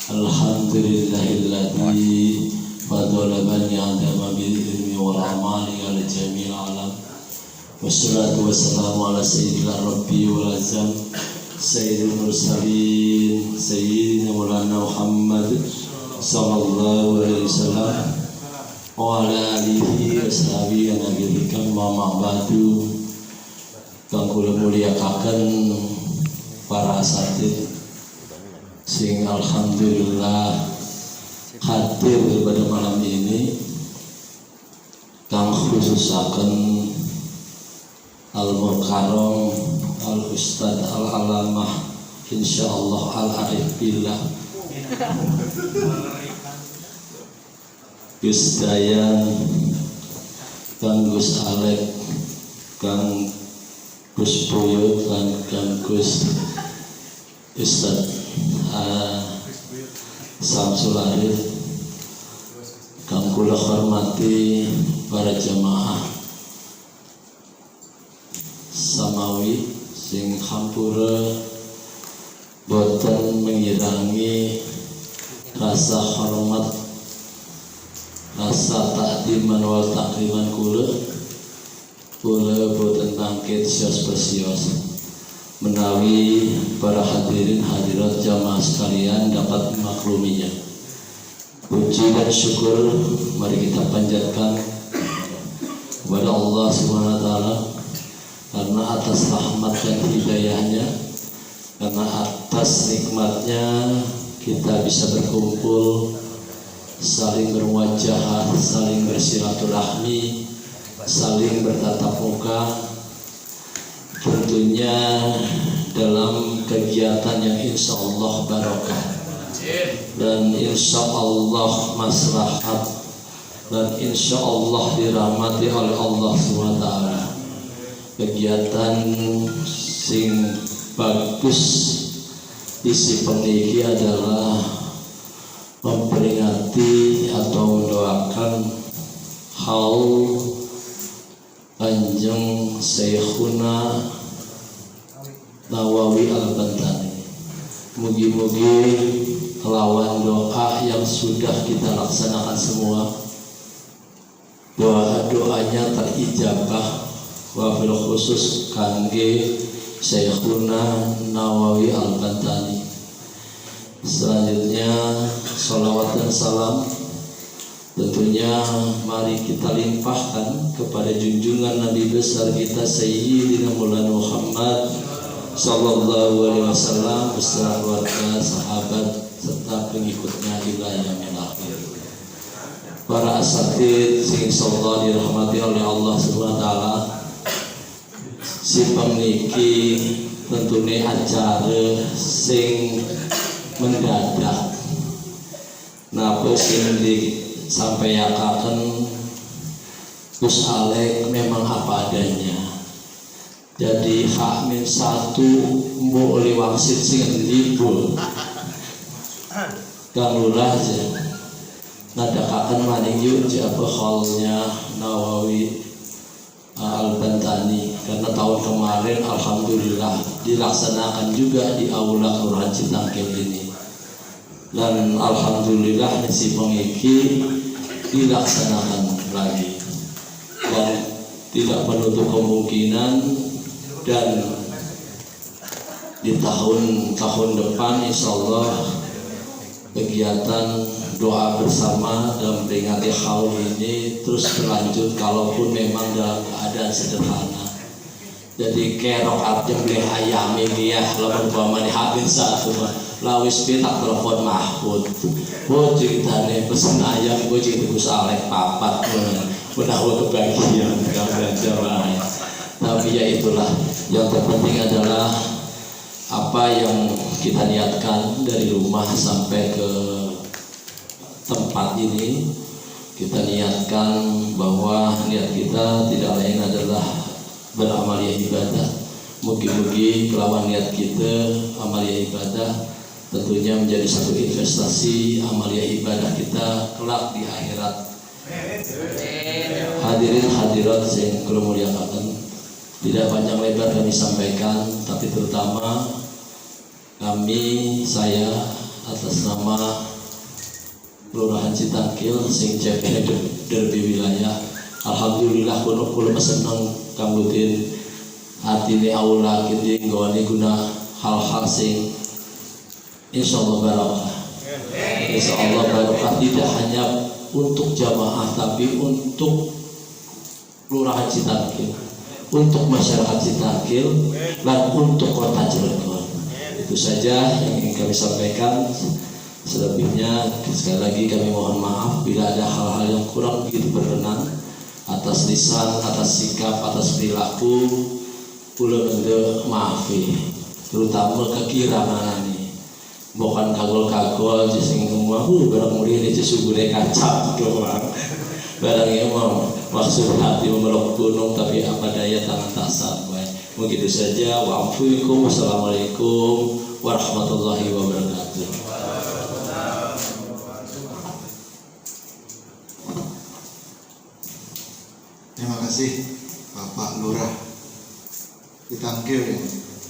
Alhamdulillahilladzi fadala bani adama bil ilmi wal amali ala jami'il alam. Wassalatu wassalamu ala sayyidil rabbi wal azam sayyidil mursalin sayyidina maulana Muhammad sallallahu alaihi wasallam wa ala alihi washabihi nabiyikan wa ma'badu. Kang kula mulyakaken para asatidz sing alhamdulillah hadir pada malam ini, kang khususaken Al-Mukarram Al-Ustad Al-Alamah insyaallah Al-Arif Billah Gus Dayan, Kang Gus Alek, Kang Gus Buyut, Kang Gus Ustad Samsul Arif, kang kula hormati para jamaah samawi sing hampura boten mengirangi rasa hormat, rasa takdiman wal takriman kula boten bangkit sios-sios menawi para hadirin hadirat jamaah sekalian dapat memakluminya. Puji dan syukur mari kita panjatkan kepada Allah Subhanahu wa taala karena atas rahmat dan hidayahnya, karena atas nikmatnya kita bisa berkumpul, saling berwajah, saling bersilaturahmi, saling bertatap muka, tentunya dalam kegiatan yang insya Allah barokah dan insya Allah maslahat dan insya Allah dirahmati oleh Allah SWT. Kegiatan sing bagus isi peniki adalah memperingati atau mendoakan haul Kanjeng Syekhuna Nawawi Al-Bantani. Mugi-mugi kelawan doa yang sudah kita laksanakan semua, doa-doanya terijabah, wabil khusus kangge Syekhuna Nawawi Al-Bantani. Selanjutnya salawat dan salam tentunya mari kita limpahkan kepada junjungan Nabi besar kita Sayyidina Maulana Muhammad sallallahu alaihi wasallam beserta keluarga, sahabat serta pengikutnya ila yaumil akhir. Para asatidz sing insyaallah dirahmati oleh Allah Subhanahu wa taala, si pemniki tentunya acara sing mendadak napa sing disampaikan Gus Alek memang apa adanya. Jadi H-1 mbok liwaksit sing libur Kang Lurah aja ngadakaken maning yuk apa halnya Nawawi Al-Bantani, karena tahun kemarin alhamdulillah dilaksanakan juga di aula Kelurahan Citangkil ini, dan alhamdulillah si pengiki dilaksanakan lagi dan tidak menutup kemungkinan dan di tahun depan insyaallah kegiatan doa bersama dan memperingati haul ini terus berlanjut kalaupun memang dalam keadaan sederhana. Jadi kerok artinya beli ayam ini ya, lalu umpamanya habis satu lawis pitak telepon Mahfud, oh ceritanya pesen ayam, gue cerita Gus Alek papat, udah kebagian gambar jamaah. Tapi ya itulah yang terpenting adalah apa yang kita niatkan dari rumah sampai ke tempat ini. Kita niatkan bahwa niat kita tidak lain adalah beramaliyah ibadah. Mugi-mugi kelawan niat kita amaliyah ibadah tentunya menjadi satu investasi amaliyah ibadah kita kelak di akhirat. Hadirin hadirat yang kula mulyakaken, tidak panjang lebar kami sampaikan, tapi terutama kami, saya atas nama Kelurahan Citangkil sing CP Derby wilayah. Alhamdulillah kula seneng kambutin atine aula kini nggone guna hal-hal sing insyaallah barokah. Insyaallah barokah tidak hanya untuk jamaah tapi untuk Kelurahan Citangkil, untuk masyarakat Citangkil dan untuk kota Cilegon. Itu saja yang ingin kami sampaikan. Selebihnya sekali lagi kami mohon maaf bila ada hal-hal yang kurang begitu berkenan atas lisan, atas sikap, atas perilaku. Kula nende maafi, terutama kekirangan ini. Bukan kagol-kagol sing ngomong barang mulih ini sesugune kacap doang. Barangnya mau maksud hati memeluk gunung tapi apa daya tangan tak sampai. Begitu saja. Wassalamualaikum warahmatullahi wabarakatuh. Terima kasih Bapak Lurah Citangkil ya.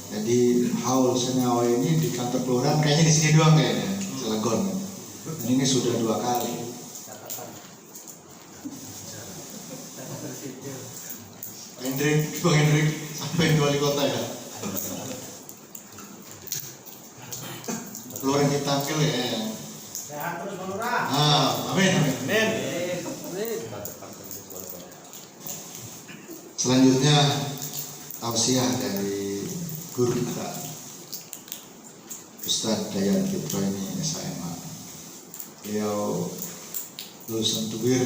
Jadi haul senyawa ini di kantor kelurahan kayaknya di sini doang kayaknya Cilegon. Dan ini sudah 2 kali. Bang Hendrik sampai wali kota ya. Kelurahan Citangkil ya. Sehat terus Bang Lurah. Amin. Selanjutnya tausiah dari guru kita Ustadz Dayat Fitro ini SMA. Beliau lulusan Tubir.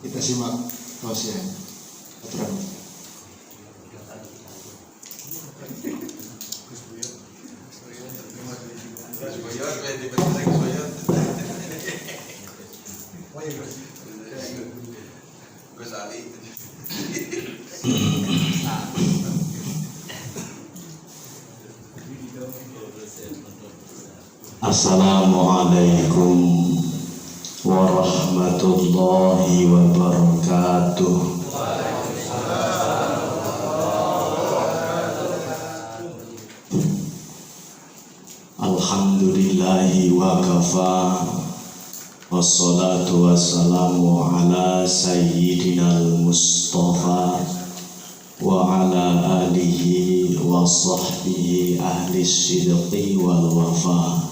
Kita simak tausiah aturan. Assalamualaikum warahmatullahi wabarakatuh. Alhamdulillahi wa kafa, wassalatu wassalamu ala sayyidinal mustafa wa ala alihi wa sahbihi ahli sidqi wal wafa.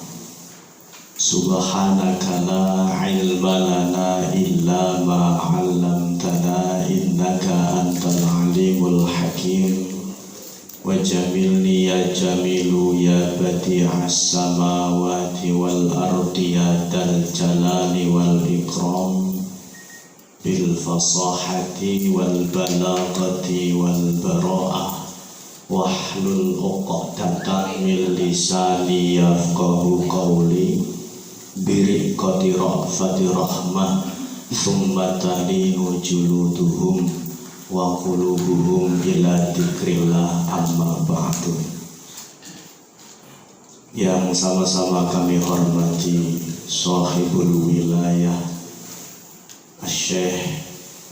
Subhanaka la ilma lana illa ma 'allamtana innaka antal alimul hakim. Wajamilni ya jamilu ya badi'as samawati wal ardi ya dal jalali wal ikram bil fasahati wal balagati wal bara'ah wahlul 'uqdatan min lisani yafqahu qawli biriqati ra'fati rahmah thumma talinu juluduhum wa qulubuhum ila dzikrillah amma ba'du. Yang sama-sama kami hormati sahibul wilayah Syekh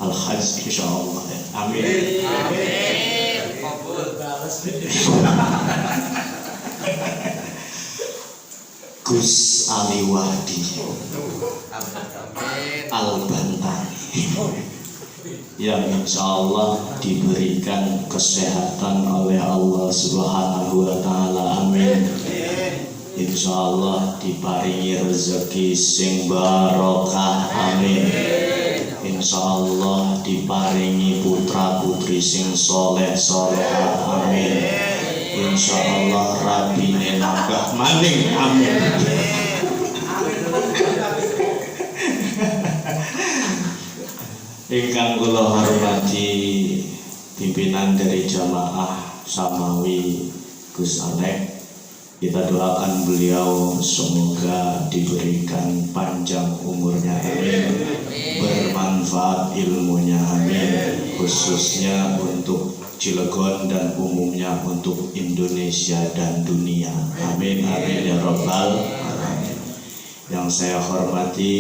Al-Hajj insyaallah. Amin. Gus Ali Wahdi Al-Bantani yang insyaallah diberikan kesehatan oleh Allah Subhanahu wa Ta'ala. Amin. Insyaallah diparingi rezeki sing barokah. Amin. Insyaallah diparingi putra putri sing soleh solehah. Amin. Insyaallah rabine nambah maning. Amin. Ingkang kula hormati pimpinan dari jamaah Samawi Gus Alek, kita doakan beliau semoga diberikan panjang umurnya, amin, bermanfaat ilmunya, amin, khususnya untuk Cilegon dan umumnya untuk Indonesia dan dunia, amin, amin ya rabbal alamin. Yang saya hormati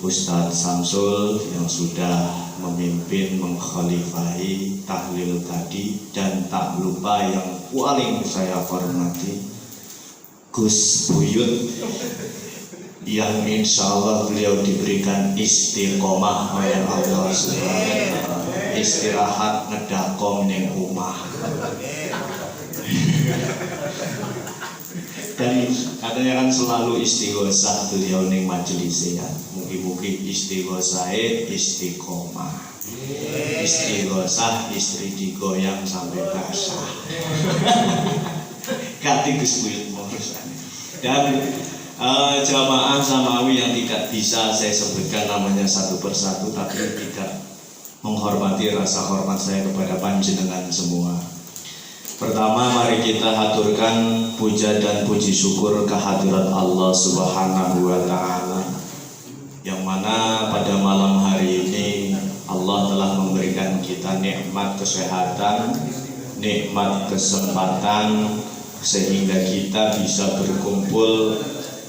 Ustadz Samsul yang sudah memimpin mengkhalifahi tahlil tadi, dan tak lupa yang paling saya hormati Gus Buyut yang insya Allah beliau diberikan istiqomah oleh Allah Subhanahu, istirahat ngedakom ning omah. Dan katanya kan selalu istighosah beliau ning majelis ya. Mugi-mugi istighosahe istiqomah. Istighosah istri digoyang sampai basah. Kati Gus Buyut urusane. Dan jamaah Samawi yang tidak bisa saya sebutkan namanya satu persatu, tapi tidak menghormati rasa hormat saya kepada panjenengan semua. Pertama, mari kita haturkan puja dan puji syukur kehadirat Allah Subhanahu wa Ta'ala, yang mana pada malam hari ini Allah telah memberikan kita nikmat kesehatan, nikmat kesempatan, sehingga kita bisa berkumpul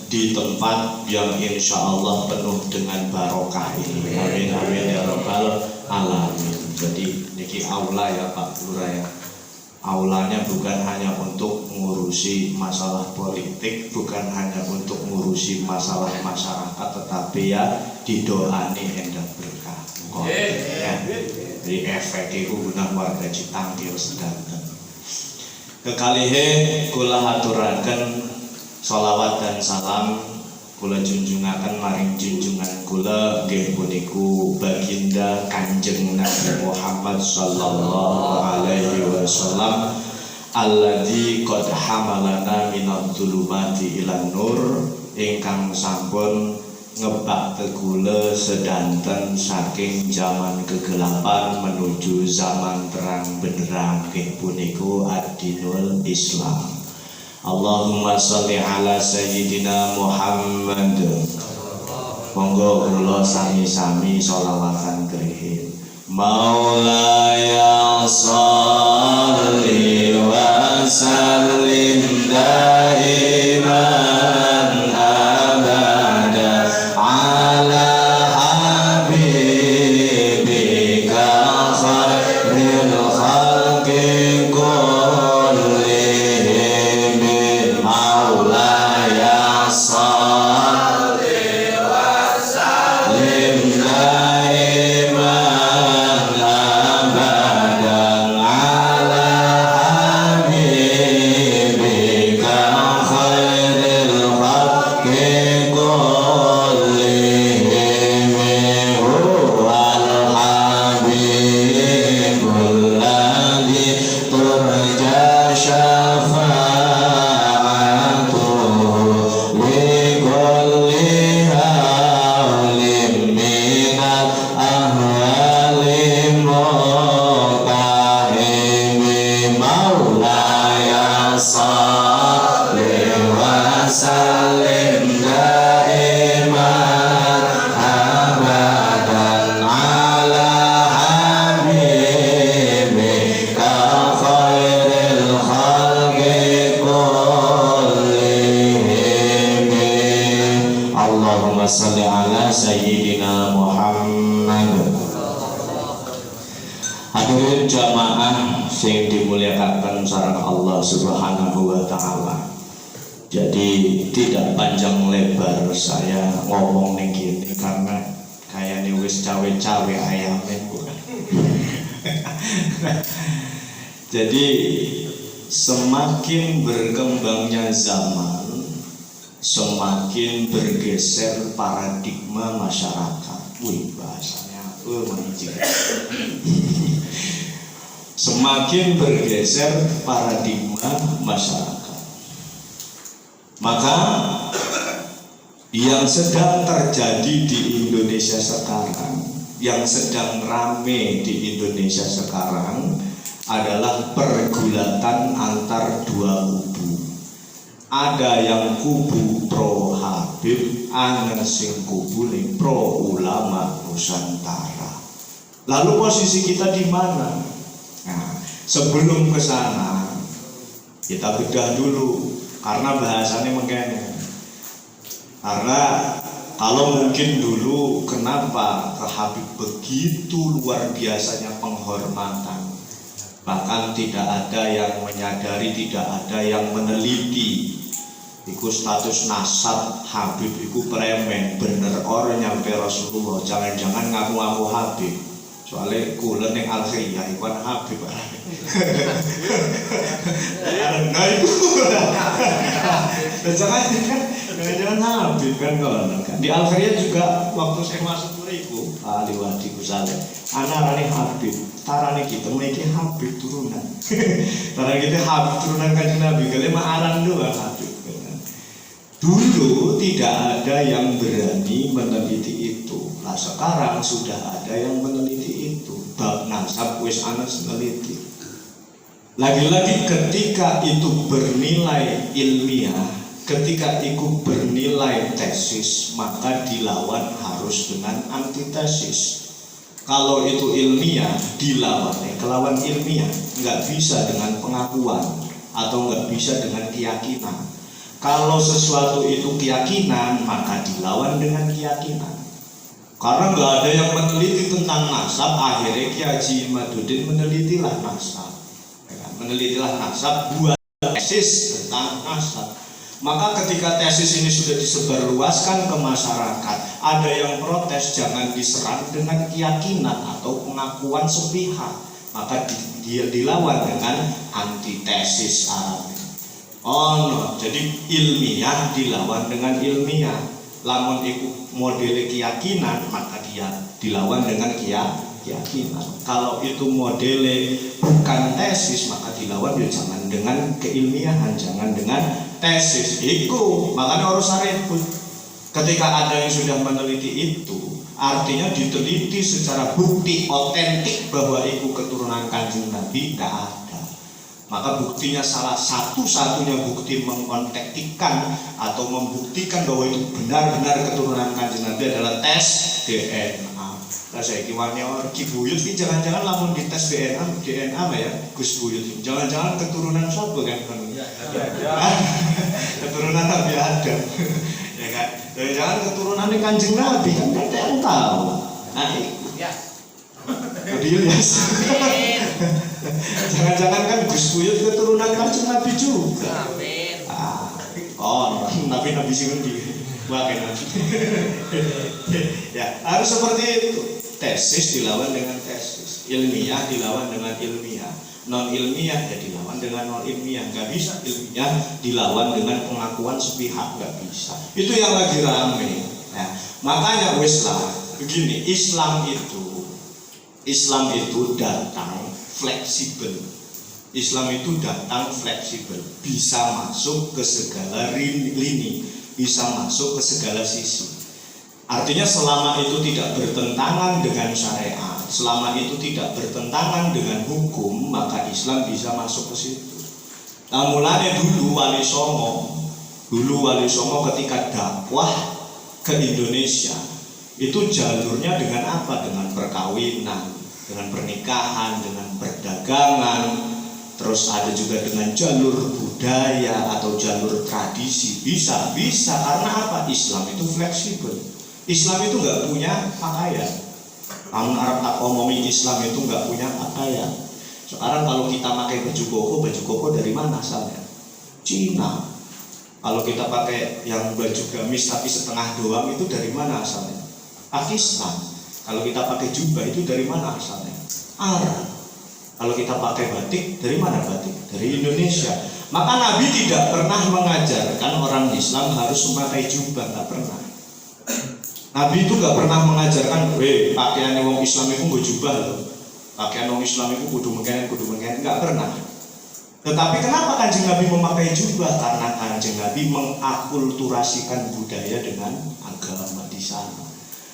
di tempat yang insya Allah penuh dengan barokah ini. Amin amin ya rabbal alamin. Jadi niki aula ya Pak Lurah ya. Aulanya bukan hanya untuk mengurusi masalah politik, bukan hanya untuk mengurusi masalah masyarakat, tetapi ya didoani hendak berkah. Ya. Jadi efek itu guna warga Citangkil sedanten. Kekalihe kula haturaken sholawat dan salam kula junjungaken maring junjungan kula nggih puniku baginda Kanjeng Nabi Muhammad sallallahu alaihi wasallam alladzi qad hamalana minadh dhulumati ilan nur, ingkang sampun ngebak kula sedanten saking zaman kegelapan menuju zaman terang benderang nggih puniku ad-dinul Islam. Allahumma sholli ala sayyidina Muhammad. Monggo kula sami-sami sholawatan grihin. Maulaya sholli wa sallim daiman abada ala habibika khairil khalqi kullihim. Maulaya sholli wa sallim daiman abadan ala habibika khairil khalqi kullihim. Huwal habibul ladzi turja syafa'atuhu li kulli hawlin minal ahwali muqahimi. Maulaya sholli wa sallim daiman abadan ala habibika khairil khalqi kullihim. Allahumma sholli ala sayyidina Muhammad. Hadirin jamaah sing dimuliakan sareng Allah Subhanahu wa Ta'ala. Jadi tidak panjang lebar saya ngomong ning kene karena kayane wis cawe-cawe ayame bukan. Jadi semakin berkembangnya zaman, semakin bergeser paradigma masyarakat. Wih, bahasanya menjijik. Semakin bergeser paradigma masyarakat. Maka yang sedang terjadi di Indonesia sekarang, yang sedang rame di Indonesia sekarang adalah pergulatan antar dua kubu. Ada yang kubu pro Habib, ana sing kubu ning pro ulama Nusantara. Lalu posisi kita di mana? Nah, sebelum ke sana kita bedah dulu karena bahasannya mengkene. Karena kalau mungkin dulu kenapa ke Habib begitu luar biasanya penghormatan, bahkan tidak ada yang menyadari, tidak ada yang meneliti Iku status nasab Habib iku premen bener orang nyampe Rasulullah. Jangan-jangan ngaku-ngaku Habib. Soalnya kula ning Al-Khiyah iku Habib. Karena itu. Jangan Habib kan kono kan. Di Al-Khiyah juga waktu saya masuk kuriku, ahli wadi Kusale. Anarane Habib, tarane kita iki Habib turunan. Tarane kita Habib turunan Kanjeng Nabi, kali mah aran doang Habib. Dulu tidak ada yang berani meneliti itu. Nah sekarang sudah ada yang meneliti itu. Bab nasab wis ana meneliti. Lagi-lagi ketika itu bernilai ilmiah, ketika itu bernilai tesis, maka dilawan harus dengan antitesis. Kalau itu ilmiah, dilawan kelawan ilmiah, nggak bisa dengan pengakuan atau nggak bisa dengan keyakinan. Kalau sesuatu itu keyakinan, maka dilawan dengan keyakinan. Karena nggak ada yang meneliti tentang nasab, akhirnya Ki Haji Imaduddin menelitilah nasab. Menelitilah nasab, buat tesis tentang nasab. Maka ketika tesis ini sudah disebarluaskan ke masyarakat, ada yang protes jangan diserang dengan keyakinan atau pengakuan sepihak, maka dia dilawan dengan antitesis Arab. Oh no, jadi ilmiah dilawan dengan ilmiah. Lamun itu model keyakinan, maka dia dilawan dengan keyakinan. Kalau itu model bukan tesis, maka dilawan ya jangan dengan keilmiahan, jangan dengan tesis. Itu makanya harus ribut. Ketika ada yang sudah meneliti itu, artinya diteliti secara bukti otentik bahwa itu keturunan Kanjeng Nabi, tidak ada. Maka buktinya salah satu-satunya bukti mengkontektikan atau membuktikan bahwa itu benar-benar keturunan Kanjeng Nabi adalah tes DNA. Nah saya kiwannya Ki Buyut ini jangan-jangan lamun di tes DNA ya Gus Buyut. Jangan-jangan keturunan siapa kan? Keturunan Nabi Adam. Ya kan? Jangan keturunan Kanjeng Nabi kan kita yang tahu. Nah, ya. Ilyas. Jangan-jangan kan Gus Buyut keturunan Kanjeng Nabi juga. Amin. Nabi sing endi? Wae Nabi. Ya, harus seperti itu. Tesis dilawan dengan tesis, ilmiah dilawan dengan ilmiah, non ilmiah ya dilawan dengan non ilmiah. Nggak bisa ilmiah dilawan dengan pengakuan sepihak, nggak bisa. Itu yang lagi rame. Ya, makanya wis lah begini, Islam itu datang fleksibel. Islam itu datang fleksibel, bisa masuk ke segala lini, bisa masuk ke segala sisi. Artinya selama itu tidak bertentangan dengan syariat, selama itu tidak bertentangan dengan hukum, maka Islam bisa masuk ke situ. Nah, mulanya dulu Wali Songo ketika dakwah ke Indonesia, itu jalurnya dengan apa? Dengan perkawinan, dengan pernikahan, dengan perdagangan, terus ada juga dengan jalur budaya atau jalur tradisi. Bisa karena apa? Islam itu fleksibel. Islam itu nggak punya pakaian. Namun Arab tak omongin Islam itu nggak punya pakaian. Sekarang kalau kita pakai baju koko dari mana asalnya? Cina. Kalau kita pakai yang baju gamis tapi setengah doang itu dari mana asalnya? Pakistan. Kalau kita pakai jubah itu dari mana asalnya? Arab. Kalau kita pakai batik, dari mana batik? Dari Indonesia. Maka Nabi tidak pernah mengajarkan orang Islam harus memakai jubah, nggak pernah. Nabi itu nggak pernah mengajarkan, pakaian wong Islam itu nggak jubah loh. Pakaian wong Islam itu kudu mengkain, nggak pernah. Tetapi kenapa Kanjeng Nabi memakai jubah? Karena Kanjeng Nabi mengakulturasikan budaya dengan agama di sana.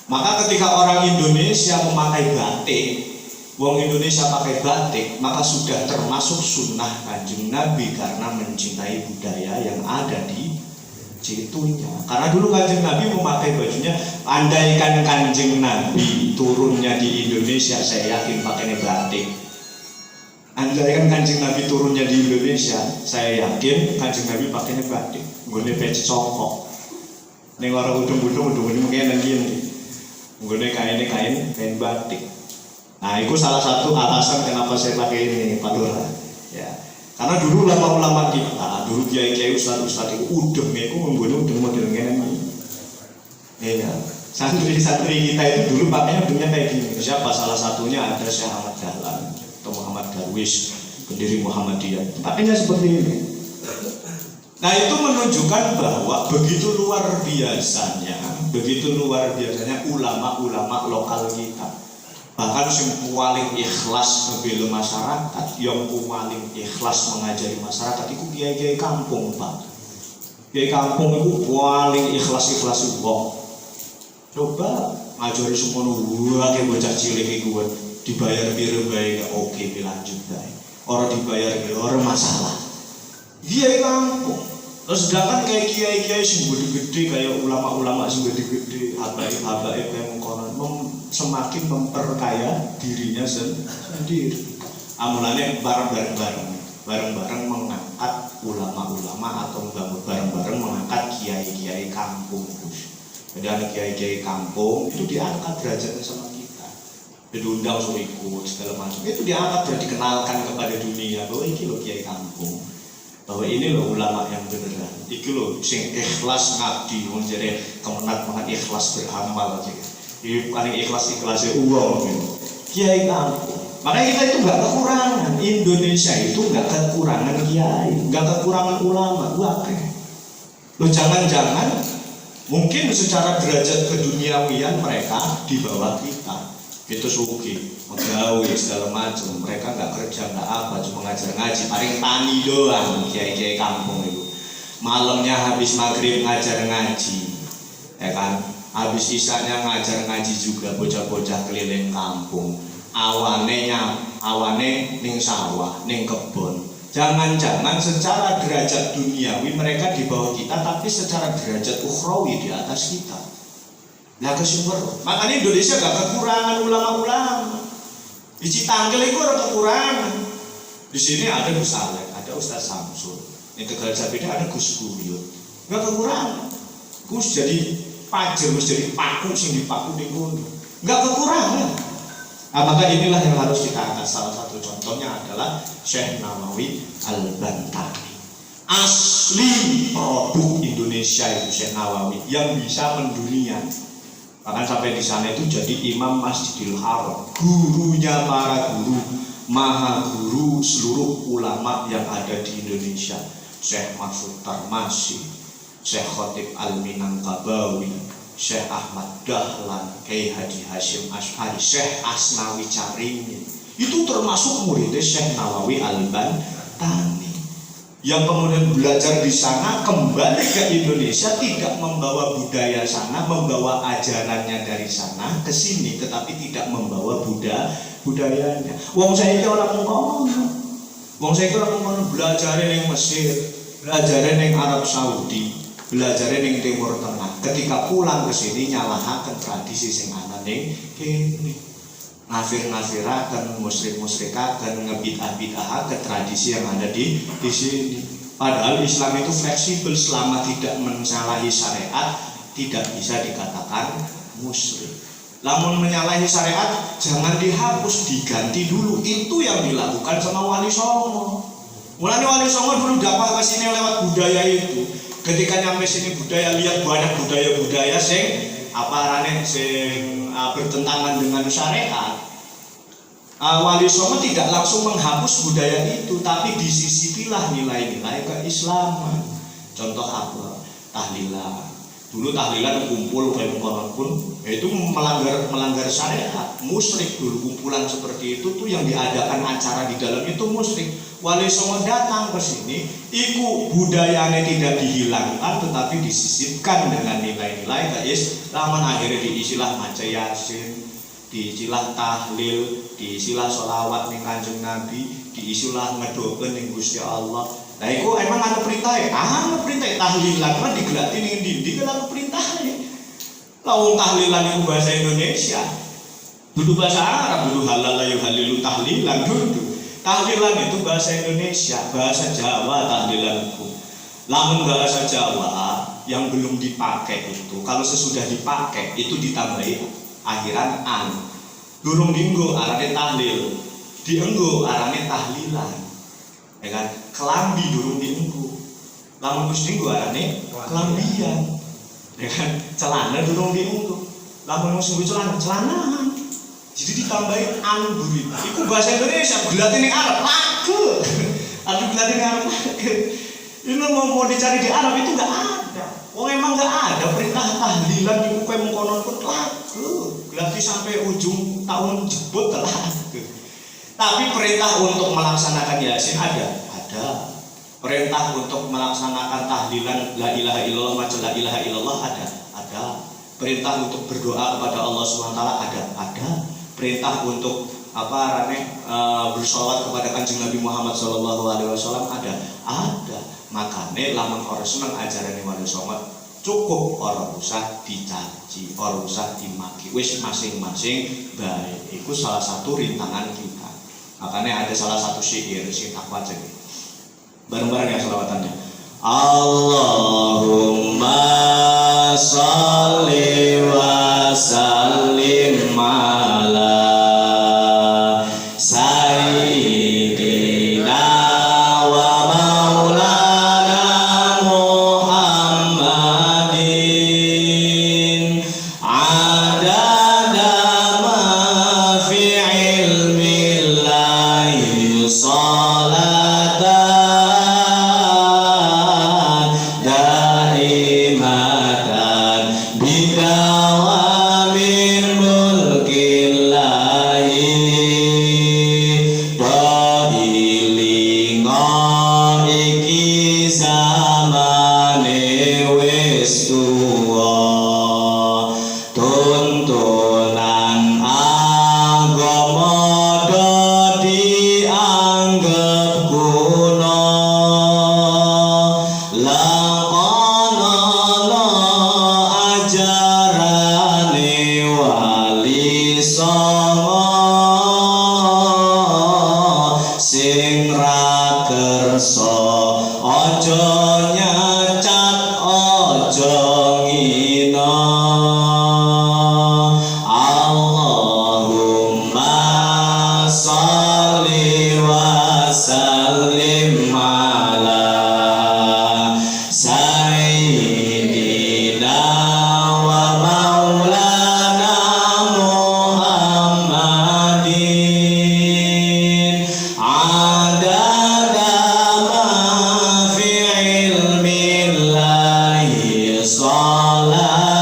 Maka ketika orang Indonesia memakai batik, wong Indonesia pakai batik, maka sudah termasuk sunnah Kanjeng Nabi karena mencintai budaya yang ada di situnya. Karena dulu Kanjeng Nabi memakai bajunya, andaikan Kanjeng Nabi turunnya di Indonesia, saya yakin pakainya batik. Andaikan Kanjeng Nabi turunnya di Indonesia, saya yakin Kanjeng Nabi pakainya batik. Nggone peci songkok. Ning ora udung-udung mungkin nanti nggone kain batik. Nah, itu salah satu alasan kenapa saya pakai ini Pak Lurah. Ya. Karena dulu ulama-ulama kita, dulu kiai-kiai ustadz-ustadz itu udeng itu membunuh udeng model ini. Iya, santri-santri kita itu dulu pakainya udengnya kayak gini. Siapa? Salah satunya ada Syekh Ahmad Dahlan atau Muhammad Darwis, pendiri Muhammadiyah. Pakainya seperti ini. Nah itu menunjukkan bahwa begitu luar biasanya ulama-ulama lokal kita. Bahkan yang paling ikhlas membela masyarakat, yang paling ikhlas mengajari masyarakat itu kiai-kiai kampung, Pak. Kiai kampung itu paling ikhlas wong. Coba ngajari semua kayak bocah cilik itu dibayar biru bae oke dilanjut bae. Orang dibayar biru orang masalah. Kiai kampung. Terus sedangkan kayak kiai-kiai sing gede-gede kayak ulama-ulama sing gede-gede, habaib yang semakin memperkaya dirinya sendiri. Amulannya bareng-bareng mengangkat ulama-ulama atau bareng-bareng mengangkat kiai-kiai kampung. Jadi ada kiai-kiai kampung itu diangkat derajatnya sama kita. Diundang suruh ikut segala macam. Itu diangkat dan dikenalkan kepada dunia bahwa ini loh kiai kampung. Bahwa ini loh ulama yang beneran. Iki loh sing ikhlas ngabdi, wong jare kemenat banget ikhlas beramal aja. Ini paling ikhlas-ikhlasnya uang gitu. Kiai kampung. Makanya kita itu nggak kekurangan. Indonesia itu nggak kekurangan kiai, nggak kekurangan ulama. Loh jangan-jangan mungkin secara derajat keduniawian mereka di bawah kita. Itu suki, pegawai segala macam. Mereka nggak kerja nggak apa, cuma ngajar ngaji. Paling tani doang, kiai-kiai kampung itu. Malamnya habis maghrib ngajar ngaji, ya kan? Habis isanya ngajar ngaji juga, bocah-bocah keliling kampung. Awane ning sawah, ning kebon. Jangan-jangan secara derajat duniawi mereka di bawah kita, tapi secara derajat ukhrawi di atas kita. Lah kesumber. Makanya Indonesia gak kekurangan ulama-ulama. Di Citanggil itu ada kekurangan. Di sini ada Gus Alek, ada Ustaz Samsul. Di Tegal Sabida ada Gus Guyut. Gak kekurangan. Gus jadi pajer, Gus jadi paku sing dipaku di gunung. Gak kekurangan. Nah, maka inilah yang harus kita angkat. Salah satu contohnya adalah Syekh Nawawi Al-Bantani. Asli produk Indonesia itu Syekh Nawawi yang bisa mendunia. Bahkan sampai di sana itu jadi imam Masjidil Haram, gurunya para guru, maha guru seluruh ulama yang ada di Indonesia. Syekh Mahfud Tarmasi, Syekh Khotib Al-Minangkabawi, Syekh Ahmad Dahlan, Kiai Haji Hashim Ash'ari, Syekh Asnawi Caringin. Itu termasuk muridnya Syekh Nawawi Al-Bantani. Yang kemudian belajar di sana kembali ke Indonesia, tidak membawa budaya sana, membawa ajarannya dari sana ke sini, tetapi tidak membawa budayanya. Wong saya itu orang kono, belajar ning Mesir, belajar ning Arab Saudi, belajar ning Timur Tengah. Ketika pulang ke sini nyalahaken tradisi sing ana ning kene. Ngafir-ngafirakan, musyrik-musyrikakan, ngebid'ah-bid'ahakan tradisi yang ada di sini. Padahal Islam itu fleksibel, selama tidak menyalahi syariat tidak bisa dikatakan musyrik. Namun menyalahi syariat jangan dihapus, diganti dulu. Itu yang dilakukan sama Wali Songo. Mulanya Wali Songo dulu dakwah ke sini lewat budaya itu. Ketika nyampe sini budaya, lihat banyak budaya-budaya sing bertentangan dengan syariat. Wali Songo tidak langsung menghapus budaya itu, tapi disisipilah nilai-nilai keislaman. Contoh apa? Tahlilan. Dulu tahlilan kumpul kayak pun, itu melanggar syariat, musyrik dulu. Kumpulan seperti itu tuh yang diadakan acara di dalam itu musyrik. Wali Songo datang ke sini, iku budayanya tidak dihilangkan, tetapi disisipkan dengan nilai-nilai keislaman. Akhirnya diisilah maca Yasin, diisilah tahlil, diisilah sholawat ning Kanjeng Nabi, diisilah ngedoken ning Gusti Allah. Nah, itu emang ada perintah ya? Ada perintah tahlilan kan digelati ning ndi kan perintahnya. Lawan tahlilan itu bahasa Indonesia. Dulu bahasa Arab, dulu halal yuhalilu tahlilan dulu. Tahlilan itu bahasa Indonesia, bahasa Jawa tahlilan itu. Lamun bahasa Jawa yang belum dipakai itu, kalau sesudah dipakai itu ditambahi akhiran an. Durung dinggo arane tahlil, dienggo arane tahlilan. Ya kan? kelambi durung dienggo. Lamun wis dienggo arane kelambian. Ya kan, celana durung dienggo. Lamun wis nggo celanahan. Jadi ditambahin anduri. Iku bahasa Indonesia, gelatih ning Arab lagu. Aduh gelatih ning Arab lagu. Ini mau dicari di Arab itu enggak ada. Oh emang enggak ada perintah tahlilan di kowe mengkonon pun lagu. Gelatih sampai ujung tahun jebut lagu. Tapi perintah untuk melaksanakan Yasin ada. Perintah untuk melaksanakan tahlilan la ilaha illallah maca la ilaha illallah ada. Perintah untuk berdoa kepada Allah SWT ada. Perintah untuk bersolawat kepada Kanjeng Nabi Muhammad SAW ada. Makanya lamun orang seneng ajaran Wali Songo cukup orang usah dicaci, orang usah dimaki. Wis masing-masing baik. Itu salah satu rintangan kita. Makanya ada salah satu syair sing tak waca iki. Bareng-bareng ya selawatannya. Allahumma sholli wa sallim ala sayyidina wa maulana Muhammadin adada ma fi ilmillahi salatan daimatan bidawamin mulkillahi doilingo iki zamane wis tuwa tuntunan agama do dianggep kuno lakonono ajarane Wali Songo sing ra kersa aja nyacat aja ngina Allahumma sholli wa sallim ala sayyidina wa maulana Muhammadin adada ma fi ilmillahi salatan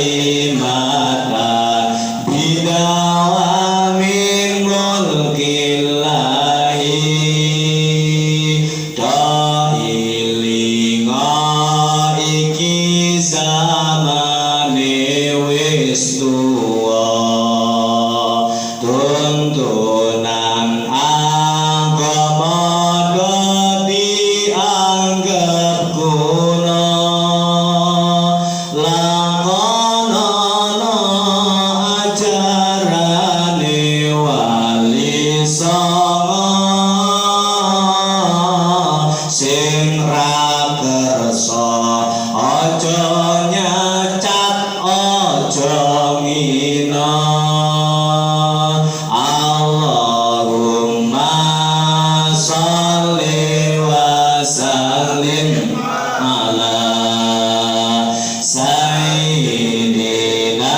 daimatan bidawamin mulkillahi doilingo iki zamane wis tuwa tuntunan agama do dianggep kuno lakonono ajarane Wali Songo sing ra kersa aja nyacat aja ngina Allahumma sholli wa sallim ala sayyidina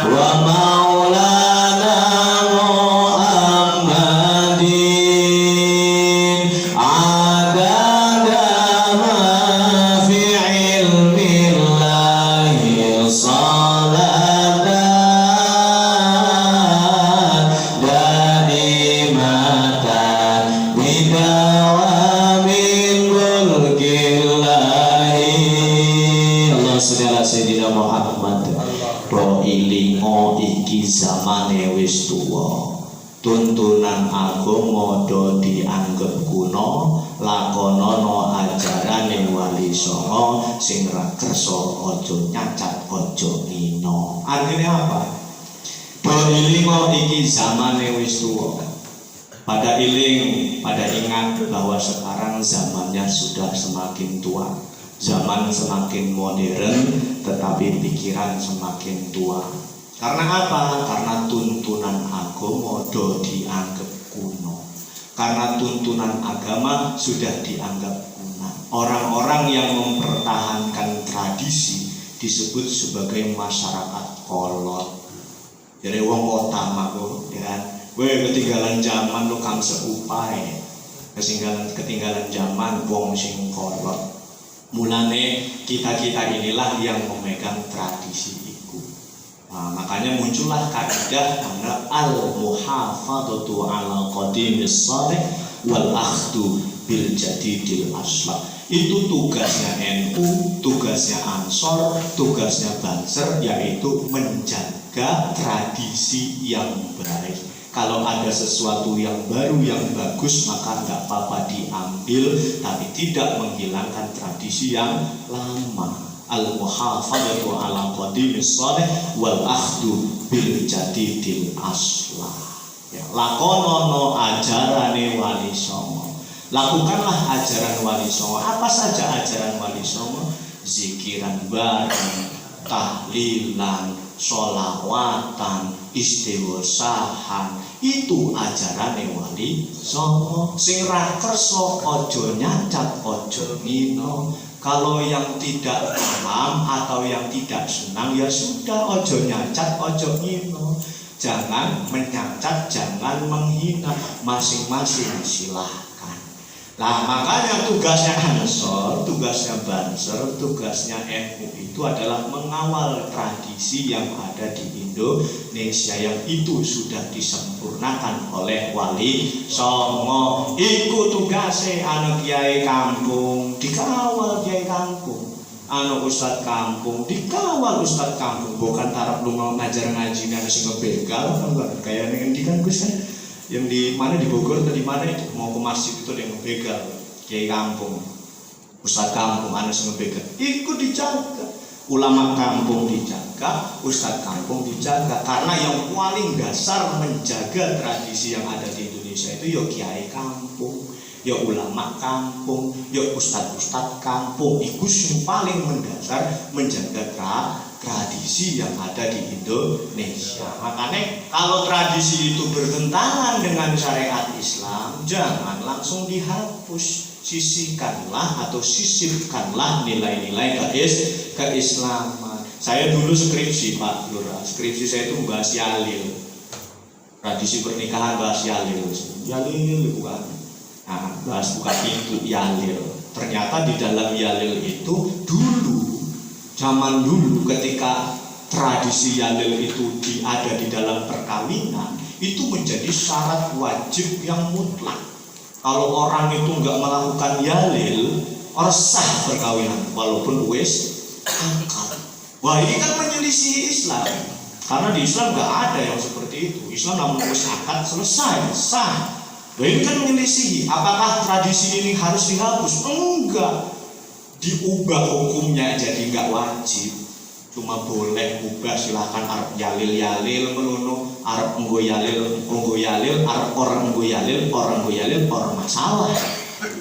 wa maulana Muhammadin adada ma fi ilmillahi salatan daimatan bidawamin mulkillahi Allah saudara Sayyidina Muhammad do ilingo iki zamane wis tuwa tuntunan agama do dianggep kuno lakonono ajarane Wali Songo sing ra kersa aja nyacat aja ngina. Artinya apa? Do ilingo iki zamane wis tuwa. Pada ingat bahwa sekarang zamannya sudah semakin tua. Zaman semakin modern tetapi pikiran semakin tua. Karena apa? Karena tuntunan agama do dianggap kuno. Karena tuntunan agama sudah dianggap kuno. Orang-orang yang mempertahankan tradisi disebut sebagai masyarakat kolot. Jadi wong kota mah ya kan. Ketinggalan zaman lo kang seupai. Ketinggalan zaman wong sing kolot. Mulane kita-kita inilah yang memegang tradisi itu. Nah, makanya muncullah kaidah mana al-muhafadzatu ala qadimis salih wal akhdhu bil jadidil aslah. Itu tugasnya NU, tugasnya Ansor, tugasnya Banser, yaitu menjaga tradisi yang baik. Kalau ada sesuatu yang baru yang bagus maka nggak apa-apa diambil, tapi tidak menghilangkan tradisi yang lama. Al-muhafadzatu ala qadimis salih wal akhdhu bil jadidil aslah. Ya, lakonono ajarane Wali Songo. Lakukanlah ajaran Wali Songo. Apa saja ajaran Wali Songo? Zikiran bareng, tahlilan, sholawatan, istighosahan. Itu ajarane Wali Songo. Sing ra kersa aja nyacat, aja ngino. Kalau yang tidak paham atau yang tidak senang ya sudah, ojo nyacat, ojo ngino. Jangan menyacat, jangan menghina, masing-masing silahkan. Nah makanya tugasnya Ansor, tugasnya Banser, tugasnya NU itu adalah mengawal tradisi yang ada di Indonesia yang itu sudah disempurnakan oleh Wali Songo. Iku tugasnya anu kiai kampung dikawal kiai kampung, anu ustad kampung dikawal ustad kampung. Bukan tarap lu mau ngajar ngaji anu sing begal kayak yang kan Gus kan yang di mana di Bogor atau di mana itu mau ke masjid itu ada yang begal kiai kampung, ustad kampung anu sing begal. Iku dijaga, ulama kampung dijaga, ustad kampung dijaga, karena yang paling dasar menjaga tradisi yang ada di Indonesia itu ya kiai kampung, ya ulama kampung, ya ustad-ustad kampung. Iku yang paling mendasar menjaga tradisi yang ada di Indonesia. Makanya kalau tradisi itu bertentangan dengan syariat Islam, jangan langsung dihapus. Sisihkanlah atau sisipkanlah nilai-nilai keislaman. Saya dulu skripsi Pak Lurah, skripsi saya itu membahas Yalil, tradisi pernikahan, bahas Yalil bukan. Nah, bahas buka pintu Yalil. Ternyata di dalam Yalil itu zaman dulu ketika tradisi Yalil itu ada di dalam perkawinan, itu menjadi syarat wajib yang mutlak. Kalau orang itu nggak melakukan Yalil, sah perkawinan walaupun wis angkat. Wah ini kan menyelisih Islam, karena di Islam nggak ada yang seperti itu. Islam namun wis angkat selesai sah. Wah ini kan menyelisih. Apakah tradisi ini harus dihapus? Enggak, diubah hukumnya jadi nggak wajib. Cuma boleh ubah, silahkan arep Yalil menuno, arep nggo Yalil, arep orang nggo Yalil, orang masalah.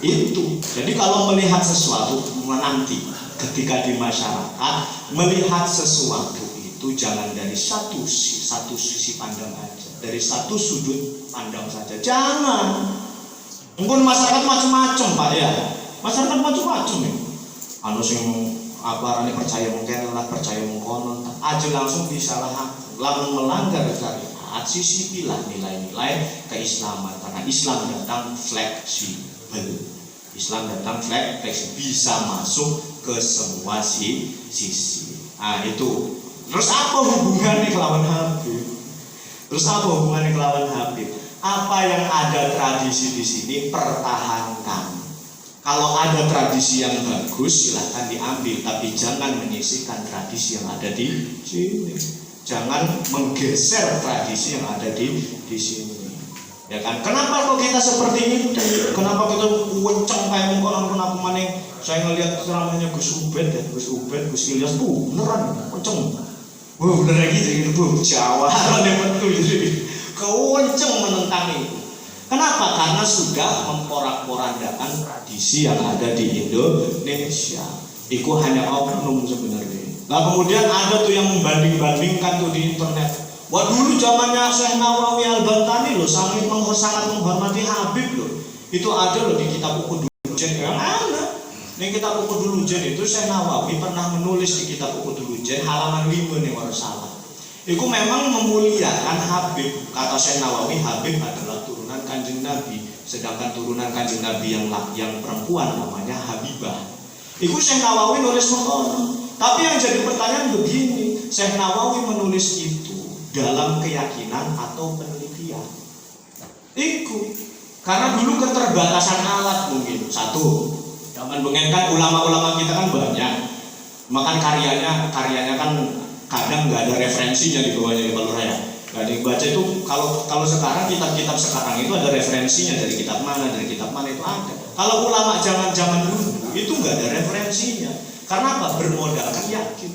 Itu. Jadi kalau melihat sesuatu nanti ketika di masyarakat melihat sesuatu itu jangan dari satu sisi pandang aja, dari satu sudut pandang saja. Jangan. Mungkin masyarakat macam-macam Pak ya. Masyarakat macam-macam ya. Anu sing apa percaya mungkin lah percaya mengkonon aja langsung disalahkan, lalu melanggar syariat. Sisipilah nilai-nilai keislaman, karena Islam datang fleksibel. Islam datang fleksibel, bisa masuk ke semua sisi. Nah itu. Terus apa hubungannya kelawan Habib? Apa yang ada tradisi di sini pertahankan. Kalau ada tradisi yang bagus silahkan diambil, tapi jangan menyisihkan tradisi yang ada di sini. Jangan menggeser tradisi yang ada di sini. Ya kan? Kenapa kok kita seperti ini? Kenapa kita kenceng kayak mengkonon aku maning? Saya ngelihat ceramahnya Gus Ubed, Gus Ilyas, beneran kenceng. Wah bener lagi jadi itu Jawa, betul jadi kenceng menentang itu. Kenapa? Karena sudah memporak-porandakan tradisi yang ada di Indonesia. Itu hanya oknum sebenarnya. Nah kemudian ada tuh yang membanding-bandingkan tuh di internet. Wah dulu zamannya Syekh Nawawi Al-Bantani loh sangat menghormati Habib loh. Itu ada loh di kitab Uqudul-Jen yang ada. Di kitab Uqudul-Jen itu Syekh Nawawi pernah menulis di kitab Uqudul-Jen halaman 5 nih kalau salah. Itu memang memuliakan Habib. Kata Syekh Nawawi, Habib adalah turunan Kanjeng Nabi. Sedangkan turunan Kanjeng Nabi yang perempuan namanya Habibah. Itu Syekh Nawawi nulis mengkono. Tapi yang jadi pertanyaan begini, Syekh Nawawi menulis itu dalam keyakinan atau penelitian? Iku karena dulu keterbatasan alat mungkin. Satu, zaman bengen kan ulama-ulama kita kan banyak, makan karyanya kan kadang nggak ada referensinya di bawahnya di Palura ya. Gak ada yang baca itu. Kalau sekarang kitab-kitab sekarang itu ada referensinya dari kitab mana itu ada. Kalau ulama zaman dulu itu nggak ada referensinya. Karena apa? Bermodalkan yakin.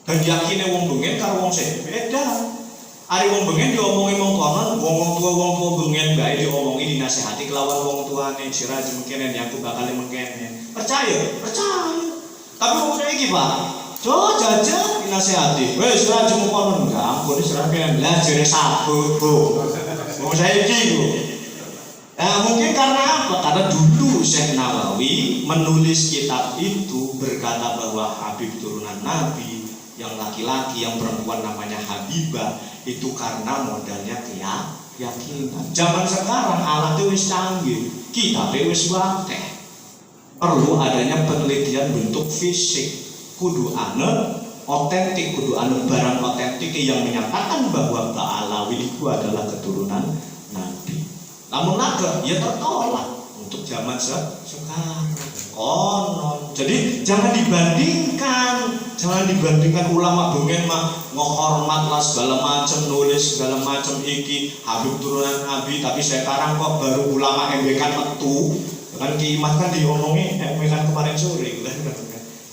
Dan yakinnya wong bengen karo wong sing beda. Ari wong bengen diomongi wong konon, wong tua bengen bae diomongi dinasehati kelawan wong tuane Siraj mengkene aku bakal mengkene. Percaya. Tapi wong saiki Pak, jajan dinasehati. Wes Siraj mung konon enggak, ampun Siraj kene lah jere sabut, Bu. Wong saiki ku. Mungkin karena apa? Karena dulu Syekh Nawawi menulis kitab itu berkata bahwa Habib turunan Nabi, yang laki-laki, yang perempuan namanya Habibah, itu karena modalnya keyakinan. Zaman sekarang alatnya wis canggih, kitabnya wis akeh. Perlu adanya penelitian bentuk fisik, kudu ane otentik, kudu ane barang otentik yang menyatakan bahwa Ba'alawi itu adalah keturunan Nabi. Namun naga ya tertolak untuk zaman sekarang. Konon. Jadi jangan dibandingkan ulama bengen mah menghormat lah segala macam, nulis segala macam iki Habib turunan Nabi, tapi sekarang kok baru ulama embekan metu. Kan Kimat kan diomongin embekan kemarin sore kan.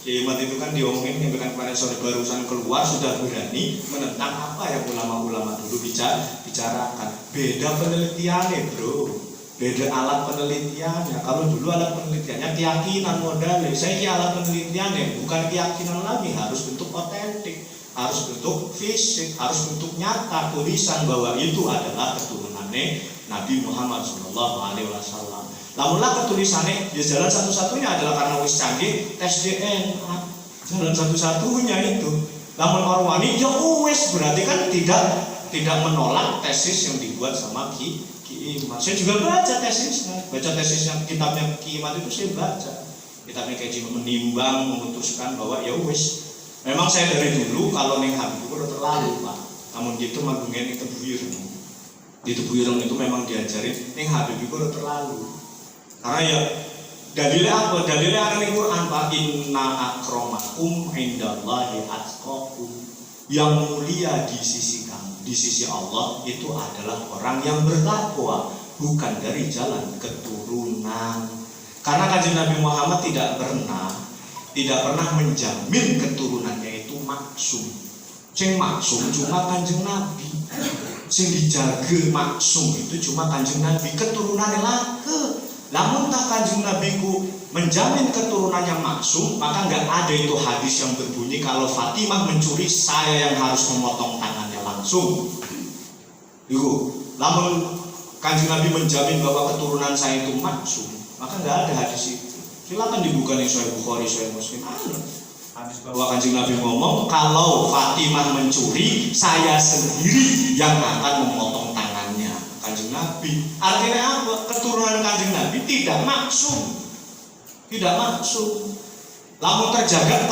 Kimat itu kan diomongin embekan kemarin sore barusan keluar sudah berani menentang apa yang ulama-ulama dulu bicarakan. Beda penelitiannya, Bro. Beda alat penelitiannya. Kalau dulu alat penelitiannya keyakinan modalnya. Saya alat penelitiannya bukan keyakinan lagi, harus bentuk otentik, harus bentuk fisik, harus bentuk nyata tulisan bahwa itu adalah keturunannya Nabi Muhammad SAW. Namunlah ketulisannya ya jalan satu-satunya adalah karena wis canggih tes DNA. Jalan satu-satunya itu. Namun Marwani ya wis berarti kan tidak menolak tesis yang dibuat sama Ki Imat. Saya juga baca tesisnya, kitabnya Ki Imat itu saya baca. Kitabnya Ki Imat menimbang, memutuskan bahwa ya wis. Memang saya dari dulu kalau neng Habib itu udah terlalu Pak. Namun gitu magungan itu buyurung. Di Tebuyurung itu memang diajarin neng Habib itu udah terlalu. Karena ya dalilnya apa? Dalilnya ada di Quran Pak. Inna akramakum indallahi atqakum. Yang mulia di sisi kamu, di sisi Allah itu adalah orang yang bertakwa, bukan dari jalan keturunan. Karena Kanjeng Nabi Muhammad tidak pernah menjamin keturunannya itu maksum. Sing maksum cuma Kanjeng Nabi. Sing dijaga maksum itu cuma Kanjeng Nabi. Keturunannya lake. Namun tak Kanjeng Nabi ku menjamin keturunannya maksum, maka nggak ada itu hadis yang berbunyi kalau Fatimah mencuri saya yang harus memotong tangannya langsung. Itu. Namun Kanjeng Nabi menjamin bahwa keturunan saya itu maksum, maka nggak ada hadis itu. Silakan dibuka nih Sahih Bukhari, Sahih Muslim. Hadis bahwa Kanjeng Nabi ngomong kalau Fatimah mencuri saya sendiri yang akan memotong tangannya. Kanjeng Nabi. Artinya apa? Keturunan Kanjeng Nabi tidak maksum. Lamun terjaga,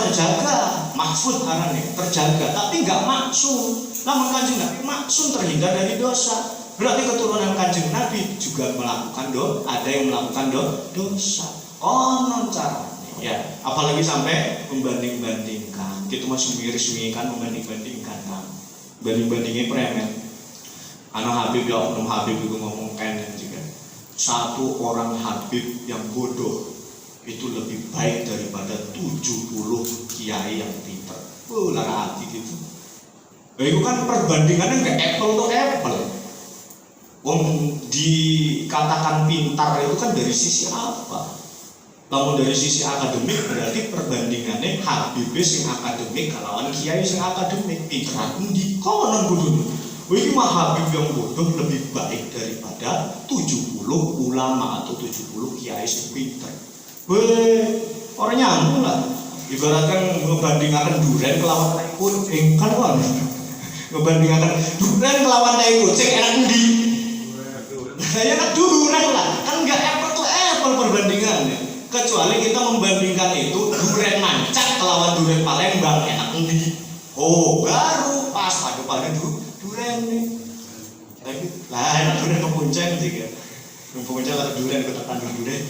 mahfud karena terjaga, tapi nggak maksum. Lamun Kanjeng Nabi maksum, terhindar dari dosa. Berarti keturunan Kanjeng Nabi juga melakukan ada yang melakukan dosa. Konon caranya. Ya, apalagi sampai membanding-bandingkan. Kita masih miris-mirikan membanding-bandingkan kan. Banding-bandingnya premen. Anak Habib ya oknum Habib itu ngomong kenen juga. Satu orang Habib yang bodoh itu lebih baik daripada 70 kiai yang pintar. Lara hati gitu. Itu kan perbandingannya nggak apple to apple. Wong dikatakan pintar itu kan dari sisi apa? Lamun dari sisi akademik berarti perbandingannya Habib sing akademik kalawan kiai sing akademik pinteran endi konon kudune. Iki mah Habib yang bodoh lebih baik daripada 70 ulama atau 70 kiai sing pinter. Weh, orang nyambung lah. Ibaratkan ngebandingkan duren kelawan tai kucing kan kan. Ngebandingkan duren kelawan tai kucing enak endi? Ya enak duren lah. Kan enggak apple perbandingannya. Kecuali kita membandingkan itu duren Mancak kelawan duren Palembang enak endi? Oh, baru pas pada duren nih. Tapi lah enak duren kepuncak juga. Kepuncak lah duren ketekan duren.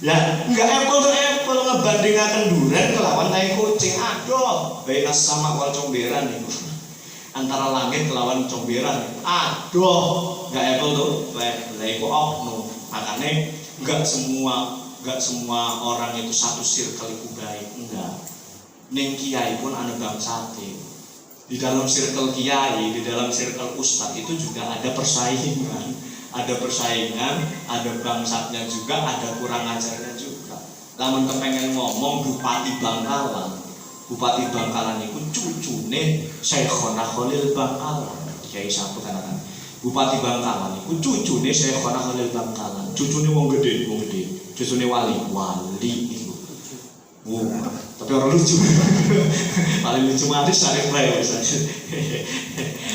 Ya, enggak apple ngebandingkan duren kelawan tai kucing. Aduh, bainas sama wal comberan nih. Antara langit kelawan comberan. Aduh, enggak apple tuh. Lego oknum. Makanya enggak semua orang itu satu circle itu baik. Enggak. Ning kiai pun ada bangsate. Di dalam circle kiai, di dalam circle ustadz itu juga ada persaingan. Ada persaingan, ada bangsatnya juga, ada kurang ajarnya juga. Lamun kepengen ngomong Bupati Bangkalan itu cucune Syekhona Khalil Bangkalan. Kiai satu kan. Bupati Bangkalan itu cucune Syekhona Khalil Bangkalan. Cucune wong gede. Cucune wali itu. Tapi orang lucu. Paling lucu mati Syarif Bae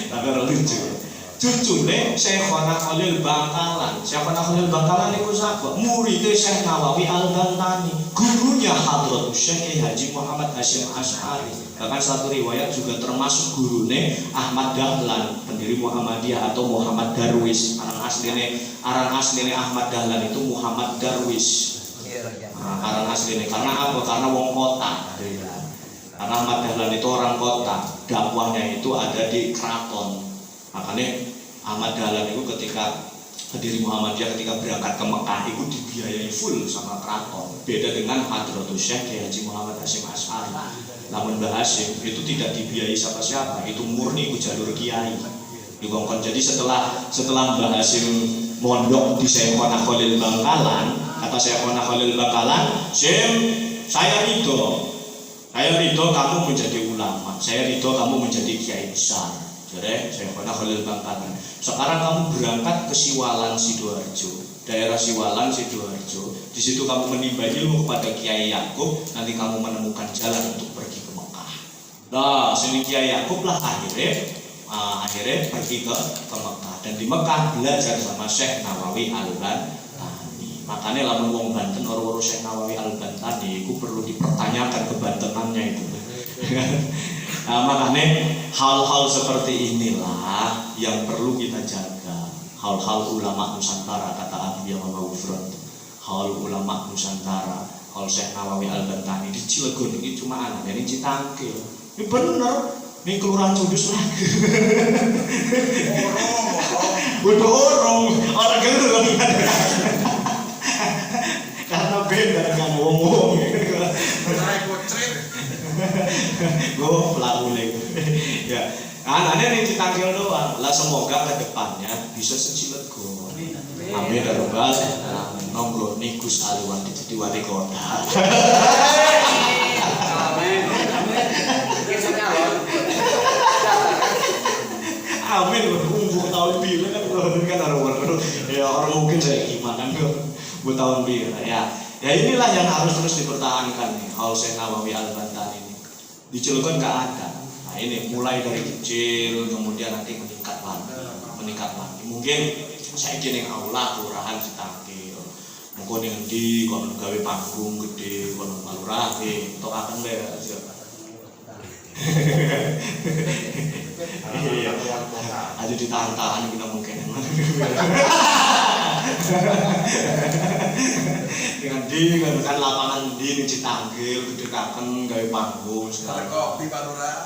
tapi orang lucu. Cucune Syekhona Khalil Bangkalan. Syekhona Khalil Bangkalan itu siapa? Muridnya Syekh Nawawi Al-Bantani, gurunya Hadratus Syekh Haji Muhammad Hasyim Asy'ari. Bahkan satu riwayat juga termasuk gurunya Ahmad Dahlan, pendiri Muhammadiyah atau Muhammad Darwis. Aran asline Ahmad Dahlan itu Muhammad Darwis. Aran asline karena apa? Karena wong kota. Karena Ahmad Dahlan itu orang kota, dakwahnya itu ada di keraton. Makanya Ahmad Dahlan itu ketika pendiri Muhammadiyah ketika berangkat ke Mekah itu dibiayai full sama keraton. Beda dengan Hadratus Syekh Haji Muhammad Hasyim Asy'ari. Namun Mbah Hasyim itu tidak dibiayai siapa-siapa, itu murni ku jalur kiai. Dikongkon. Jadi setelah Mbah Hasyim mondok di Syekhona Khalil Bangkalan, kata Syekhona Khalil Bangkalan, "Syim, saya ridho kamu menjadi ulama, saya ridho kamu menjadi kiai besar." Jadi Syekhona Khalil Bangkalan. Sekarang kamu berangkat ke Siwalan Sidoarjo, daerah Siwalan Sidoarjo. Di situ kamu menimba ilmu kepada Kiai Yakub. Nanti kamu menemukan jalan untuk pergi ke Mekah. Nah, sini Kiai Yakub lah akhirnya pergi ke Mekah. Dan di Mekah belajar sama Syekh Nawawi Al-Bantani. Makanya lamun wong Banten orang-orang Syekh Nawawi Al-Bantani itu perlu dipertanyakan kebantenannya itu. Nah, makanya hal-hal seperti inilah yang perlu kita jaga. Hal-hal ulama Nusantara, kata Abu Yahya Ufron. Hal ulama Nusantara, hal Syekh Nawawi Al-Bantani di Cilegon ini cuma anak dari Citangkil. Ini bener, ini kelurahan Cudus lagi. Udah orang gendut karena beda dengan wong-wong. Gue pelaku lagi. Ya, anaknya nih Citangkil doang. Lah semoga ke depannya bisa seCilegon. Amin ya rabbal alamin. Nonglo Nikus Aliwati jadi wali kota. Amin. Amin. Umur tahun biru kan orang ya orang mungkin saya gimana gue tahun biru ya. Ya inilah yang harus terus dipertahankan nih. Hal Syekh Nawawi Al-Bantani ini di Cilegon nggak ada. Nah ini mulai dari kecil kemudian nanti meningkat lagi. Mungkin saya kira yang aula kelurahan Citangkil. Mungkin yang di konon gawe panggung gede, konon lurah atau akan deh aja. Iya, aja ditahan-tahan kita mungkin. Dengan kan lapangan di Citangkil gedekaken gawe panggung sekarang kopi Pak Lurah.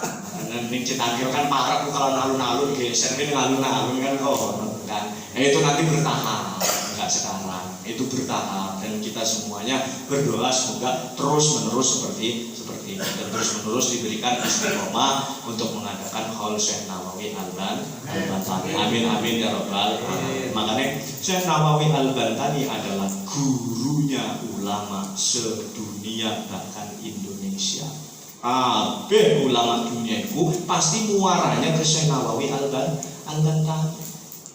Ning Citangkil kan parah kalau alun-alun geser ini alun-alun kan kok kan. Itu nanti bertahap enggak sekarang. itu bertahap, dan kita semuanya berdoa semoga terus menerus seperti ini dan terus menerus diberikan istiqomah untuk mengadakan haul Syekh Nawawi Al-Bantani. Amin amin ya rabbal alamin. Makanya Syekh Nawawi Al-Bantani adalah gurunya ulama sedunia, bahkan Indonesia. Ulama dunia itu pasti muaranya ke Syekh Nawawi Al-Bantani.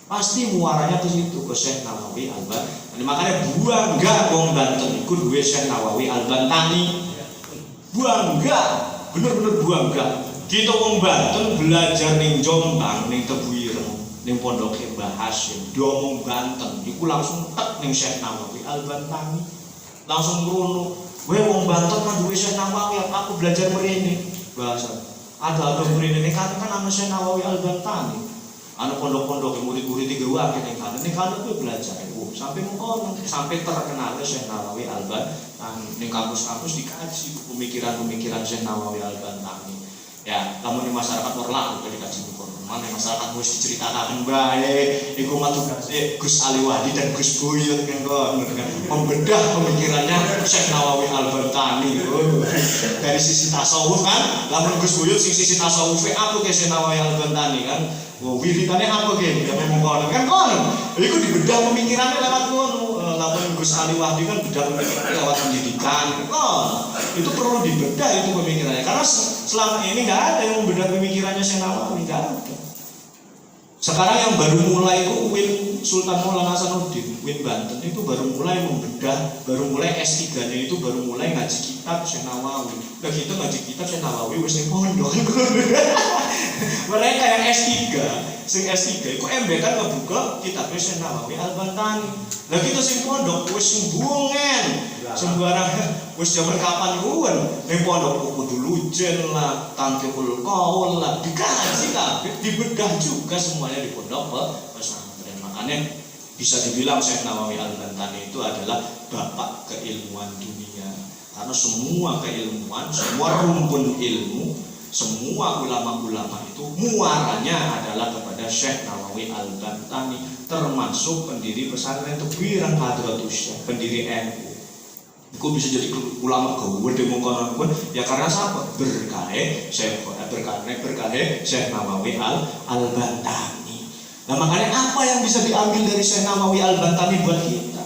Pasti muaranya ke situ, ke Syekh Nawawi Al-Bantani. Makanya bangga wong Banten iku duwe Syekh Nawawi Al-Bantani. Bangga, bener-bener bangga. Kita wong Banten belajar ning Jombang, ning Tebuireng, ning Pondoke Mbah Hasyim, diomong Banten, iku langsung tek ning Syekh Nawawi Al-Bantani. Langsung ngono. Kowe wong Banten kan duwe Syekh Nawawi, aku belajar mrene. Bahasa. Ada mrene ning kan ana Syekh Nawawi Al-Bantani. Anu pondok-pondok murid-murid tiga wakil yang kanan itu belajar sampai mengkonon sampai terkenal Syekh Nawawi Al-Bantani. Di kampus-kampus dikaji pemikiran-pemikiran Syekh Nawawi Al-Bantani. Ya, kamu di masyarakat orla juga dikaji mengkonon. Mana masyarakat harus diceritakan baik. Iku mah tugas Gus Ali Wahdi dan Gus Buyut kan membedah pemikirannya Syekh Nawawi Al-Bantani. Dari sisi tasawuf kan, lamun Gus Buyut sisi tasawuf aku ke Syekh Nawawi Al-Bantani kan. Wiridannya apa gitu? Ya memang konon kan konon. Iku dibedah pemikirannya lewat kono. Lamun Gus Ali Wahdi kan bedah pemikirannya lewat pendidikan. Itu perlu dibedah itu pemikirannya. Karena selama ini nggak ada yang membedah pemikirannya Syekh Nawawi, nggak ada. Sekarang yang baru mulai itu Win Sultan Maulana Hasanuddin, Win Banten itu baru mulai membedah, baru mulai S3-nya itu baru mulai ngaji kitab Syekh Nawawi. Udah gitu ngaji kitab Syekh Nawawi wis ning pondok. Mereka yang S3, sing S3 iku MB kan ngebuka kitab Syekh Nawawi Al-Bantani. Lah kita sing pondok wis sembungen. Sembarang wis jaman kapan kuwen ning pondok kudu lujen lah, tangkul kaul lah, dikaji kabeh, dibedah juga semuanya di pondok pesantren. Makanya bisa dibilang Syekh Nawawi Al-Bantani itu adalah bapak keilmuan dunia. Karena semua keilmuan, semua rumpun ilmu, semua ulama-ulama itu muaranya adalah kepada Syekh Nawawi Al-Bantani, termasuk pendiri pesantren Tebuireng Hadratus Syekh, pendiri NU. Kok bisa jadi ulama gede mengkonon pun ya karena siapa? Berkahe Syekh Nawawi Al-Bantani. Nah makanya apa yang bisa diambil dari Syekh Nawawi Al-Bantani buat kita?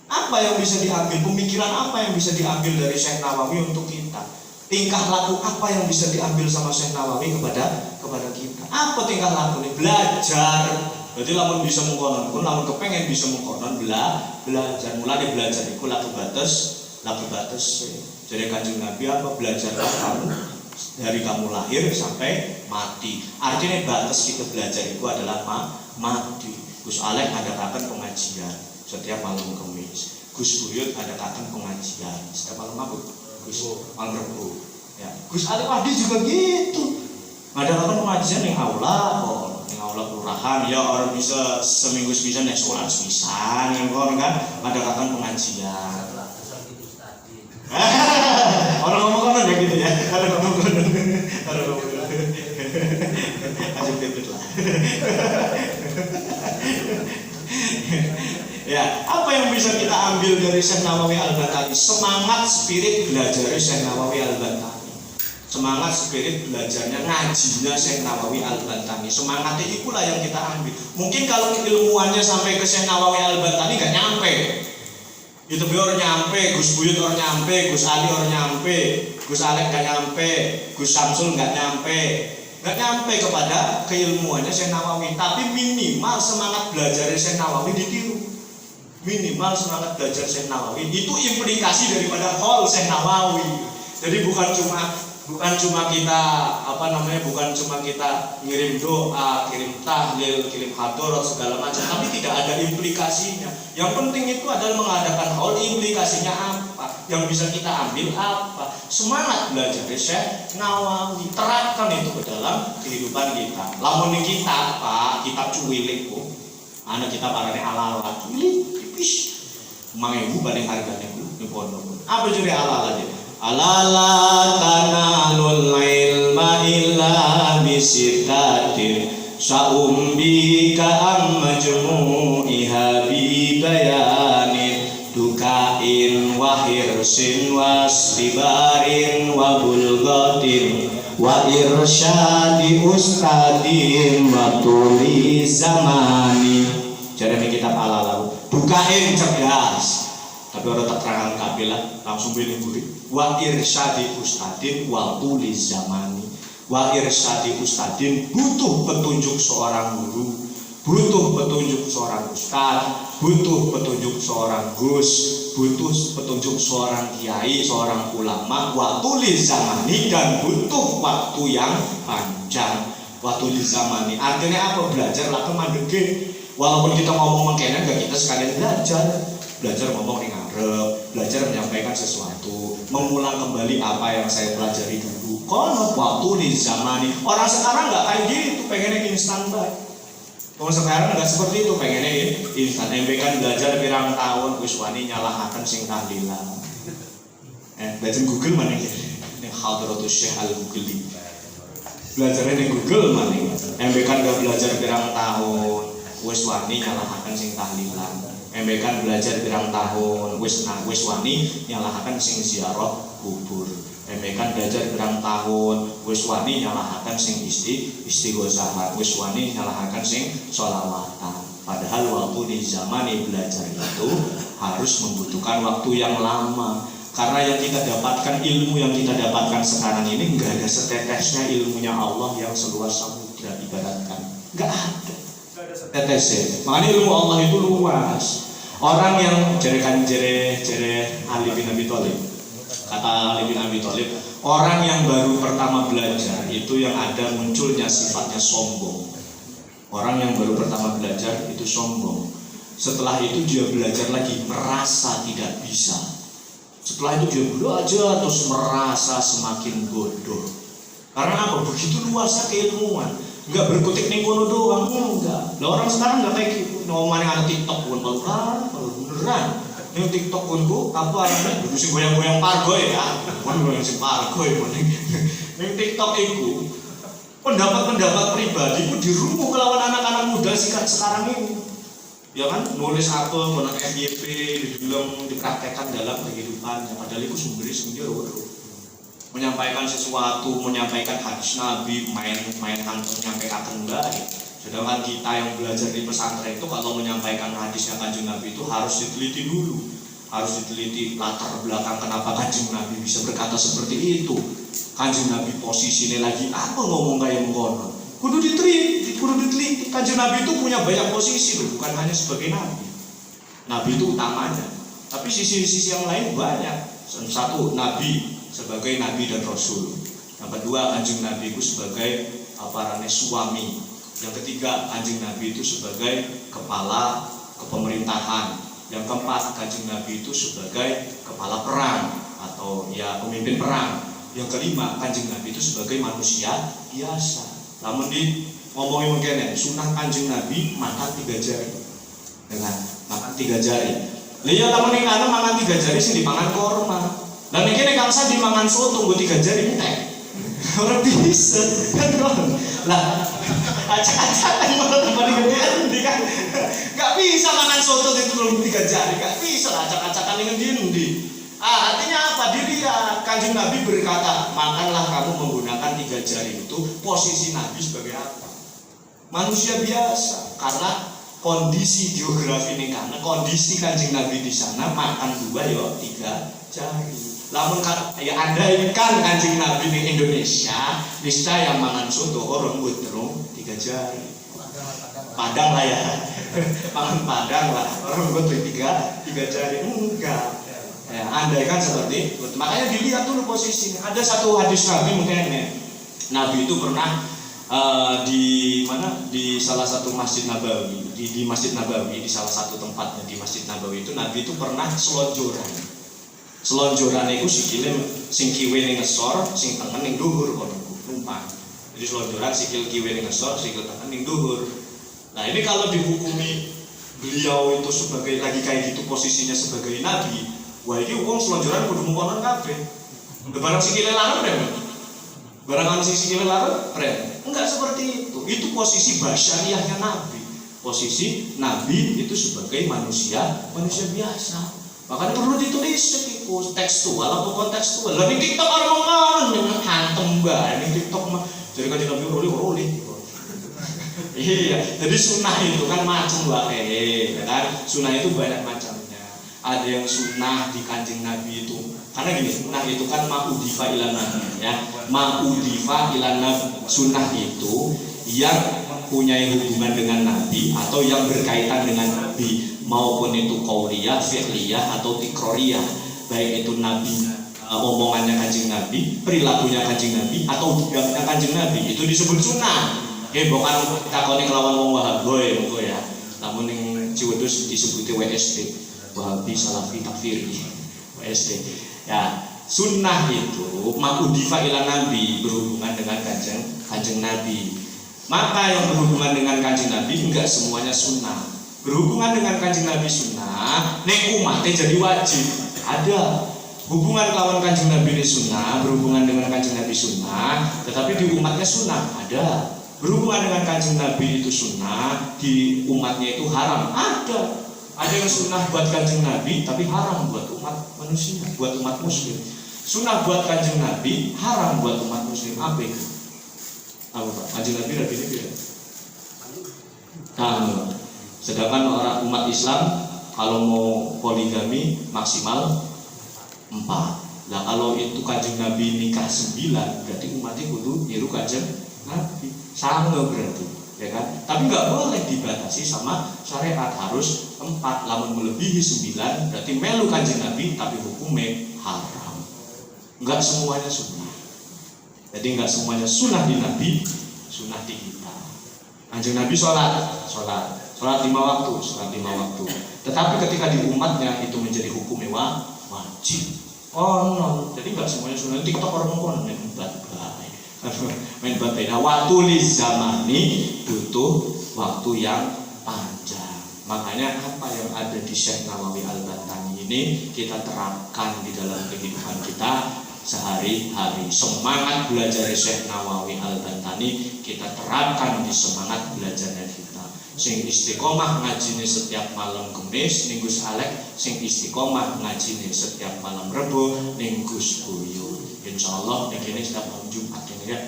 Apa yang bisa diambil? Pemikiran apa yang bisa diambil dari Syekh Nawawi untuk kita? Tingkah laku apa yang bisa diambil sama Syekh Nawawi kepada kita? Apa tingkah laku ini? Belajar. Jadi lamun bisa mengkonon pun, lamun kepengen bisa mengkonon belajar. Mulai belajar itu laku batas. Jadi Kanjeng Nabi apa? Belajarlah kamu dari kamu lahir sampai mati. Artinya batas kita belajar itu adalah mati. Gus Alek adakan pengajian setiap malam Kamis. Gus Buyut adakan pengajian setiap malam apa? Malam Rebu. Ya. Gus Ali Wahdi juga gitu. Adakan pengajian yang aula kelurahan ya orang bisa seminggu sepisan ya sekolah sepisan kan adakan pengajian. Orang ngomong ya gitu ya. Ada ngomong aja bebet lah. Ya, apa yang bisa kita ambil dari Syekh Nawawi Al-Bantani? Semangat spirit belajar Syekh Nawawi Al-Bantani. Semangat spirit belajarnya ngajinya Syekh Nawawi Al-Bantani. Semangatnya itulah yang kita ambil. Mungkin kalau ilmuannya sampai ke Syekh Nawawi Al-Bantani gak nyampe. Itu orang nyampe, Gus Buyut orang nyampe, Gus Ali orang nyampe, Gus Alek gak nyampe, Gus Samsul gak nyampe kepada keilmuannya Syekh Nawawi. Tapi minimal semangat belajar Syekh Nawawi ditiru. Minimal semangat belajar Syekh Nawawi itu implikasi daripada haul Syekh Nawawi. Jadi bukan cuma kita bukan cuma kita ngirim doa, kirim tahlil, kirim hadarat segala macam, tapi tidak ada implikasinya. Yang penting itu adalah mengadakan haul, implikasinya apa? Yang bisa kita ambil apa? Semangat belajar Syekh Nawawi, terapkan itu ke dalam kehidupan kita. Lamun kita kitab cuwilik kok. Ana kitab arane ala-ala cuwilik tipis. 5.000 banding harganya di pondok. Apa jure ala-ala dia? Alala tanalul ilma illa bisitatir sa'umbi ka'am majmu'iha bi bayanin ijtihadin wa hirsin wa istibarin wa bulghatin wa irsyadi ustadin wa tuli zamani. Jadi kitab Al-Alaw bukain cerdas tapi orang tak terangkan kabilah langsung pilih buri wa irsyadi ustadin wa tuli zamani. Wa irsyadi ustadin butuh petunjuk seorang guru, butuh petunjuk seorang ustaz, butuh petunjuk seorang gus, butuh petunjuk seorang kiai, seorang ulama, waktu li zamani, dan butuh waktu yang panjang. Waktu li zamani artinya apa? Belajar lah kemandege. Walaupun kita ngomong mengkene enggak, kita sekalian belajar ngomong ning ngarep, belajar menyampaikan sesuatu, mengulang kembali apa yang saya pelajari dulu. Kono waktu li zamani. Orang sekarang enggak kayak gitu, pengennya instan banget. Kalau sekarang nggak seperti itu, pengennya instan. Kan belajar pirang tahun, wis wani nyalahaken sing tahlilan. Belajar Google mana ya? Ini Hadratus Syekh Al-Google. Belajarnya di Google mana? Kan nggak belajar pirang tahun, wis wani nyalahaken sing tahlilan. Kan belajar pirang tahun, wis wani nyalahaken sing ziarah kubur. Kan belajar berang tahun, wis wani nyalahaken sing istighosahan, wis wani nyalahaken sing sholawatan. Padahal waktu di zamani belajar itu harus membutuhkan waktu yang lama. Karena yang kita dapatkan, ilmu yang kita dapatkan sekarang ini enggak ada setetesnya ilmunya Allah yang seluas samudra ibaratkan. Enggak ada setetesnya. Makanya ilmu Allah itu luas. Orang yang jere Ali bin Abi Thalib, kata Ali bin Abi Thalib, orang yang baru pertama belajar itu yang ada munculnya sifatnya sombong. Orang yang baru pertama belajar itu sombong. Setelah itu dia belajar lagi merasa tidak bisa. Setelah itu dia belajar terus merasa semakin bodoh. Karena apa? Begitu luasnya keilmuan. Enggak berkutik ning kono doang, enggak. Lah orang sekarang enggak kayak gitu. Ngomongane ana TikTok pun beneran. Ini TikTok pun apa arane dulu sing goyang-goyang pargo ya. Pun goyang sing pargo ya. Ning TikTok itu pendapat-pendapat pribadi pun dirumuh kelawan anak-anak muda sekarang ini. Ya kan, nulis apa menang FYP dibilang dipraktekkan dalam kehidupannya. Padahal itu sumbernya sendiri menyampaikan sesuatu, menyampaikan hadis Nabi, main menyampaikan enggak. Sedangkan kita yang belajar di pesantren itu kalau menyampaikan hadisnya Kanjeng Nabi itu harus diteliti dulu, harus diteliti latar belakang kenapa Kanjeng Nabi bisa berkata seperti itu. Kanjeng Nabi posisinya lagi apa ngomong kayak mengkono. Kudu diteliti. Kanjeng Nabi itu punya banyak posisi loh, bukan hanya sebagai Nabi. Nabi itu utamanya, tapi sisi-sisi yang lain banyak. Satu, Nabi sebagai Nabi dan Rasul. Yang kedua, Kanjeng Nabi itu sebagai suami. Yang ketiga, Kanjeng Nabi itu sebagai kepala kepemerintahan. Yang keempat, Kanjeng Nabi itu sebagai kepala perang atau ya pemimpin perang. Yang kelima, Kanjeng Nabi itu sebagai manusia biasa. Namun di ngomongin mungkin sunnah Kanjeng Nabi makan 3 jari. Dengan makan 3 jari. Lihat temen yang ana makan 3 jari sing dipangan korma. Dan ini kene kangsa dimangan soto nggo 3 jari entek. Ora bisa kan lah. Acak-acakan malah teman gedean di kan. Enggak bisa makan soto itu belum 3 jari, enggak bisa acak-acakan dengan di. Artinya apa? Dilihat Kanjeng Nabi berkata, makanlah kamu menggunakan 3 jari itu. Posisi Nabi sebagai apa? Manusia biasa. Karena kondisi geografi ini, karena kondisi Kanjeng Nabi di sana makan 2 ya 3 jari. Lamun ya ada ikan Kanjeng Nabi di Indonesia, niscaya mangan soto orang butrung 3 jari. Padang lah ya, mangan padang lah, orang butrung 3 jari enggak. Ya, andai kan seperti itu. Makanya dilihat dulu posisinya. Ada satu hadis Nabi mungkin ya. Nabi itu pernah di mana? Di salah satu Masjid Nabawi, di Masjid Nabawi, di salah satu tempatnya di Masjid Nabawi itu Nabi itu pernah selonjoran. Selonjoran itu sikile sing kiwe ning ngesor, sing tengen ning dhuwur kono numpang. Jadi selonjoran sikil kiwe ning ngesor, sikil tengen ning dhuwur. Nah, ini kalau dihukumi beliau itu sebagai lagi kayak gitu posisinya sebagai nabi, wah ini wong selonjoran kudu mungkonon kabeh. Barang sikile larut ya. Barang sikile larut, keren. Enggak seperti itu. Itu posisi basyariahnya nabi. Posisi nabi itu sebagai manusia biasa. Makanya perlu ditulis itu tekstual atau kontekstual. Lah ning TikTok orang ngomong hantem bae ning TikTok mah jadi Kanjeng Nabi roli. Iya, jadi sunnah itu kan macam wae, ya kan? Sunnah itu banyak macamnya. Ada yang sunnah di Kanjeng Nabi itu, karena gini, sunnah itu kan ma'udifa ilan nabi, ya. Ma'udifa ilan nabi, sunnah itu yang punya hubungan dengan Nabi atau yang berkaitan dengan Nabi, maupun itu qauliyah, fi'liyah atau tikroriyah, baik itu Nabi omongannya Kanjeng Nabi, perilakunya Kanjeng Nabi atau hidupnya Kanjeng Nabi, itu disebut sunnah. Oke, bukan takoni kelawan wong Wahabi monggo ya. Namun yang Ciwedus disebutnya WSD, Wahabi Salafi Takfiri, WSD. Ya, sunnah itu ma'udifa ila Nabi, berhubungan dengan kanjeng Nabi. Maka yang berhubungan dengan Kanjeng Nabi enggak semuanya sunnah. Berhubungan dengan Kanjeng Nabi sunnah, nek umatnya jadi wajib. Ada hubungan lawan Kanjeng Nabi ini sunnah, berhubungan dengan Kanjeng Nabi sunnah, tetapi di umatnya sunnah. Ada berhubungan dengan Kanjeng Nabi itu sunnah, di umatnya itu haram. Ada yang sunnah buat Kanjeng Nabi tapi haram buat umat manusia, buat umat muslim. Sunnah buat Kanjeng Nabi, haram buat umat muslim. Apa itu? Apa Pak? Kanjeng Nabi lagi ini beda. Nah, sedangkan orang umat Islam kalau mau poligami maksimal 4. Nah kalau itu Kanjeng Nabi nikah 9, berarti umatnya kudu niru Kanjeng Nabi. Sama berarti, ya kan? Tapi nggak boleh dibatasi sama syariat, harus 4. Lamun melebihi 9 berarti melu Kanjeng Nabi tapi hukumnya haram. Nggak semuanya sunnah. Jadi nggak semuanya sunnah di Nabi, sunnah di kita. Kanjeng Nabi sholat 5 waktu. Tetapi ketika di umatnya itu menjadi hukumnya wajib. Oh no, jadi nggak semuanya sunnah. TikTok orang ngomong main batai. Nah, waktu li zamani butuh waktu yang panjang. Makanya apa yang ada di Syekh Nawawi Al-Bantani ini kita terapkan di dalam kehidupan kita sehari-hari. Semangat belajar Syekh Nawawi Al-Bantani kita terapkan di semangat belajarnya kita. Sing istiqomah ngajine setiap malam Kamis ning Gus Alek, sing istiqomah ngajine setiap malam Rebo ning Gus Buyu. Insyaallah nek ini setiap malam Jumat ini ya.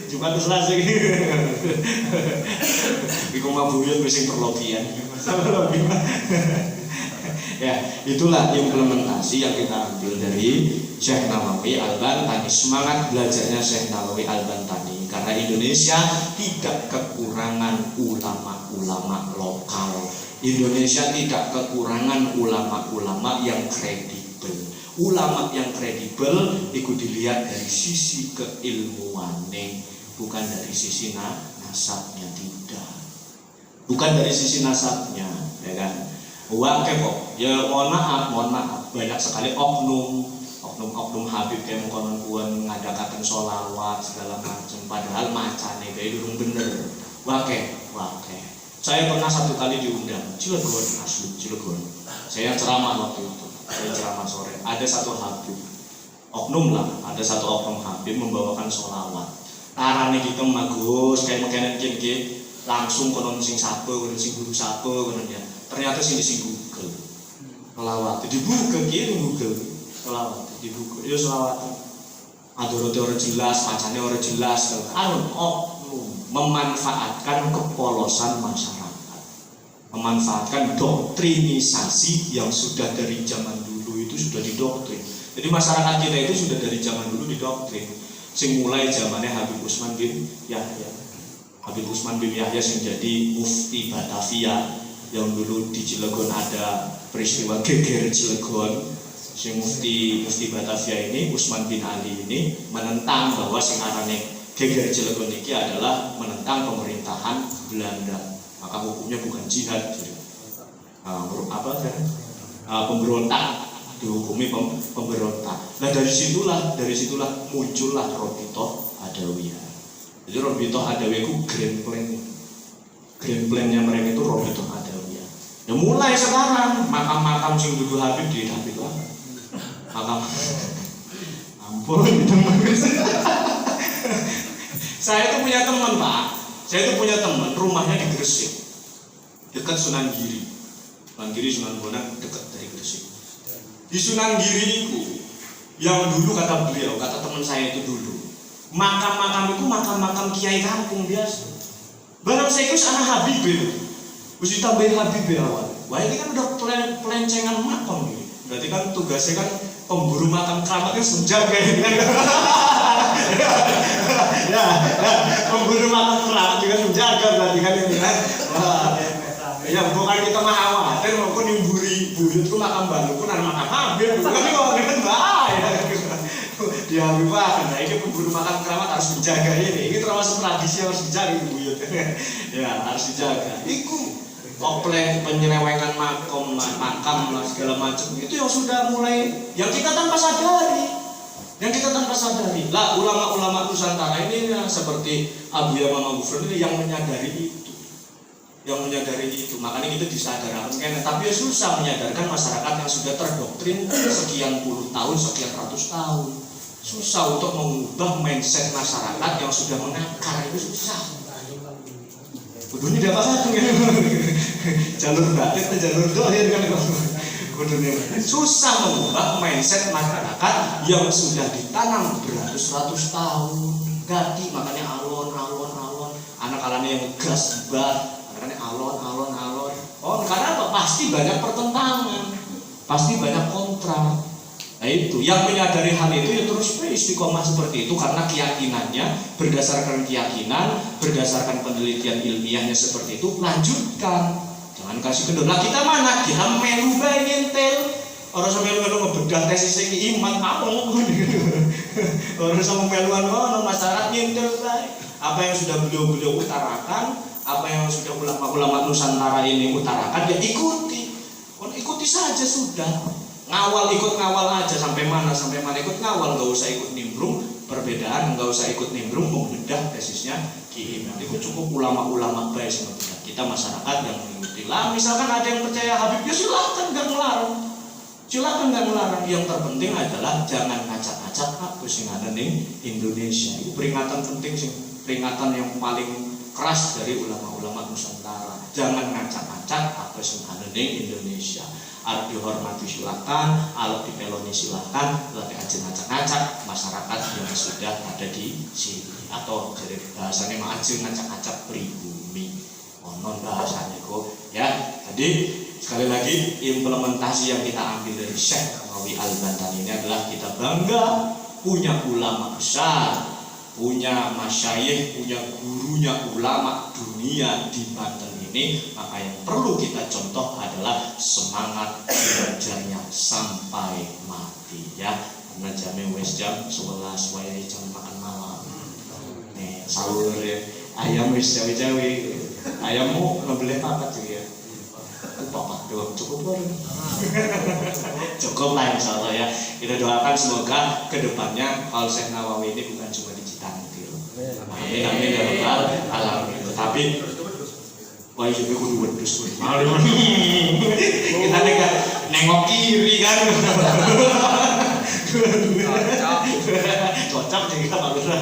Jumat Selasa gitu. Iku mabuyut wis sing perlobian. Ya, itulah implementasi yang kita ambil dari Syekh Nawawi Al-Bantani. Semangat belajarnya Syekh Nawawi Al-Bantani karena Indonesia tidak kekurangan ulama-ulama lokal. Indonesia tidak kekurangan ulama-ulama yang kredibel. Ulama yang kredibel itu dilihat dari sisi keilmuannya, bukan dari sisi nasabnya, tidak. Bukan dari sisi nasabnya, ya kan? Wah kok, ya mohon maaf, banyak sekali oknum Habib kayak mengkonon ngadakan sholawat segala macam, padahal macane kayak durung bener. Wake. Saya pernah satu kali diundang Cilegon, asli Cilegon. Saya ceramah waktu itu, saya ceramah sore. Ada satu Habib, ada satu oknum Habib membawakan sholawat. Tarane kita magus kayak mekanik gini, langsung konon sing sape, konon sing guru sape, konon ya. Ternyata sini Google selawat dibuka Google selawat dibuka ya selawat adorote orang jelas macamnya orang jelas memanfaatkan kepolosan masyarakat, memanfaatkan doktrinisasi yang sudah dari zaman dulu itu sudah didoktrin. Jadi masyarakat kita itu sudah dari zaman dulu didoktrin. Sing mulai zamannya Habib Usman bin Yahya yang jadi mufti Batavia. Yang dulu di Cilegon ada peristiwa geger Cilegon, si mufti Batavia ini Usman bin Ali ini menentang bahwa sing arane geger Cilegon ini adalah menentang pemerintahan Belanda, maka hukumnya bukan jihad, pemberontak, dihukumi pemberontak. Nah dari situlah muncullah Robitoh Adawiyah. Jadi Robitoh Adawiyah itu grand plan-nya mereka itu Robitoh Adawiyah. Ya mulai sekarang makam-makam sing dulu Habib di Habib lah. Makam ampun teman. Saya itu punya teman Pak. Saya itu punya teman, rumahnya di Gresik, dekat Sunan Giri. Sunan Giri, Sunan Bonang, dekat dari Gresik. Di Sunan Giri itu, yang dulu kata beliau, kata teman saya itu dulu, makam-makam itu makam-makam kiai kampung biasa. Barang saya itu anak Habib itu, terus ditambahin Habib awal. Wah ini kan udah pelencengan makam ini. Berarti kan tugasnya kan pemburu makam keramatnya menjaga ini kan. Ya, pemburu makam keramat juga menjaga berarti kan ini kan. Ya bukan kita mah khawatir maupun yang buyut ku makam baru pun ada makam Habib bukan kok kan bahaya. Dia lupa, nah ini pemburu makam keramat harus menjaga ini termasuk tradisi yang harus dijaga itu buyut. Ya harus dijaga. Iku komplain penyelewengan makam lah segala macam itu yang sudah mulai yang kita tanpa sadari. Lah ulama-ulama Nusantara ini ya, seperti Abu Yaman Gufron ini yang menyadari itu, makanya kita disadarkan kan, tapi ya susah menyadarkan masyarakat yang sudah terdoktrin sekian puluh tahun, sekian ratus tahun. Susah untuk mengubah mindset masyarakat yang sudah mengakar, itu susah. Kudunya dapat satu ya. Jalur batin atau jalur dohir kan kudunya. Susah mengubah mindset masyarakat yang sudah ditanam beratus-ratus tahun. Ganti makanya alon. Anak alamnya yang gas bar, makanya alon. Oh, karena apa? Pasti banyak pertentangan. Pasti banyak kontra. Nah itu, yang menyadari hal itu ya terus istiqomah seperti itu karena keyakinannya berdasarkan keyakinan, berdasarkan penelitian ilmiahnya seperti itu, lanjutkan. Jangan kasih kendor. Lah kita mana? Kita melu bae nyentel. Orang sama melu ngebedah tesis iki iman apa ngono. Orang sama meluan ngono masyarakat nyentel bae. Apa yang sudah beliau utarakan, apa yang sudah ulama-ulama Nusantara ini utarakan ya ikuti saja sudah. Ikut ngawal aja sampai mana ikut ngawal, nggak usah ikut nimbrung perbedaan, nggak usah ikut nimbrung membedah tesisnya Ki Imam. Itu cukup ulama-ulama baik seperti kita masyarakat yang mengikuti lah. Misalkan ada yang percaya Habib ya silakan nggak melarang. Yang terpenting adalah jangan ngacak-ngacak apa sing ada ning Indonesia. Itu peringatan penting sih, peringatan yang paling keras dari ulama-ulama Nusantara. Jangan ngacak-ngacak apa sing ada ning Indonesia. Alat dihormati silakan, alat dipeloni silakan, tapi aja ngacak-ngacak masyarakat yang sudah ada di sini. Atau jadi bahasanya mah aja ngacak-ngacak pribumi. Konon bahasanya kok ya. Jadi sekali lagi implementasi yang kita ambil dari Syekh Nawawi Al-Bantani ini adalah kita bangga punya ulama besar, punya masyayikh, punya gurunya ulama dunia di Banten ini. Maka yang perlu kita contoh adalah semangat belajarnya sampai mati ya. Karena jamnya wes jam 11 wayahe jam makan malam. Nih sahur ya. Ayam wes cawe-cawe. Ayammu ngebeli papat juga ya. Papat doang cukup baru. Cukup lah insyaallah ya. Kita doakan semoga kedepannya Al Syekh Nawawi ini bukan cuma di Citantil. Amin ya rabbal alamin. Tapi wah itu kudu wedhus. Kita nengok kiri kan. Cocok juga Pak Lurah.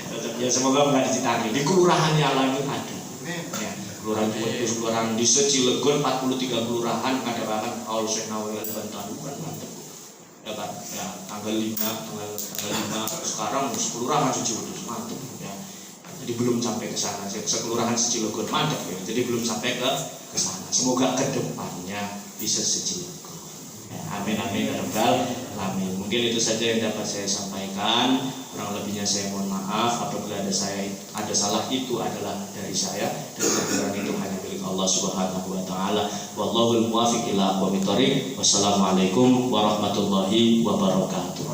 Cocok ya, semoga enggak di Citantil. Di kelurahan yang lain ada. Ya, kelurahan Wedhus, kelurahan di Cilegon 43 kelurahan ada banget Al Syekh Nawawi Al-Bantani kan mantep. Ya kan? Ya, tanggal 5 sekarang kelurahan Cilegon mantep ya. Jadi belum sampai ke sana, sekelurahan Cilegon mantap ya. Jadi belum sampai ke sana. Semoga kedepannya bisa Cilegon. Ya, amin ya rabbal alamin. Mungkin itu saja yang dapat saya sampaikan. Kurang lebihnya saya mohon maaf apabila ada salah, itu adalah dari saya, dan kebenaran itu hanya milik Allah Subhanahu wa taala. Wallahul muwaffiq ila aqwamit thoriq. Wassalamualaikum warahmatullahi wabarakatuh.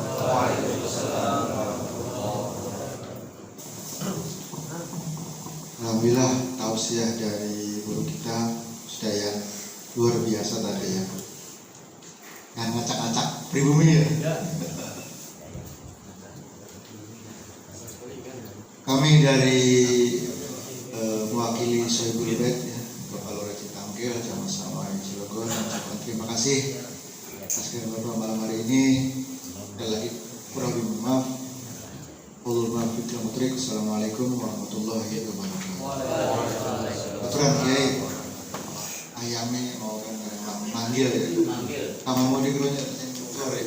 Alhamdulillah tausiah dari guru kita sudah yang luar biasa tadi ya. Yang ngacak-ngacak pribumi ya. Kami dari mewakili Sohibul Bait ya, Bapak Lurah Citangkil, Jamaah Samai Cilegon, mengucapkan terima kasih atas kehadiran Bapak malam hari ini. Sekali lagi kurang lebih maaf. Ulul maaf pabrik. Assalamualaikum warahmatullahi wabarakatuh. Aturan Kiai, ayamnya mau kan manggil ya. Kamu mau dikeluarnya sore.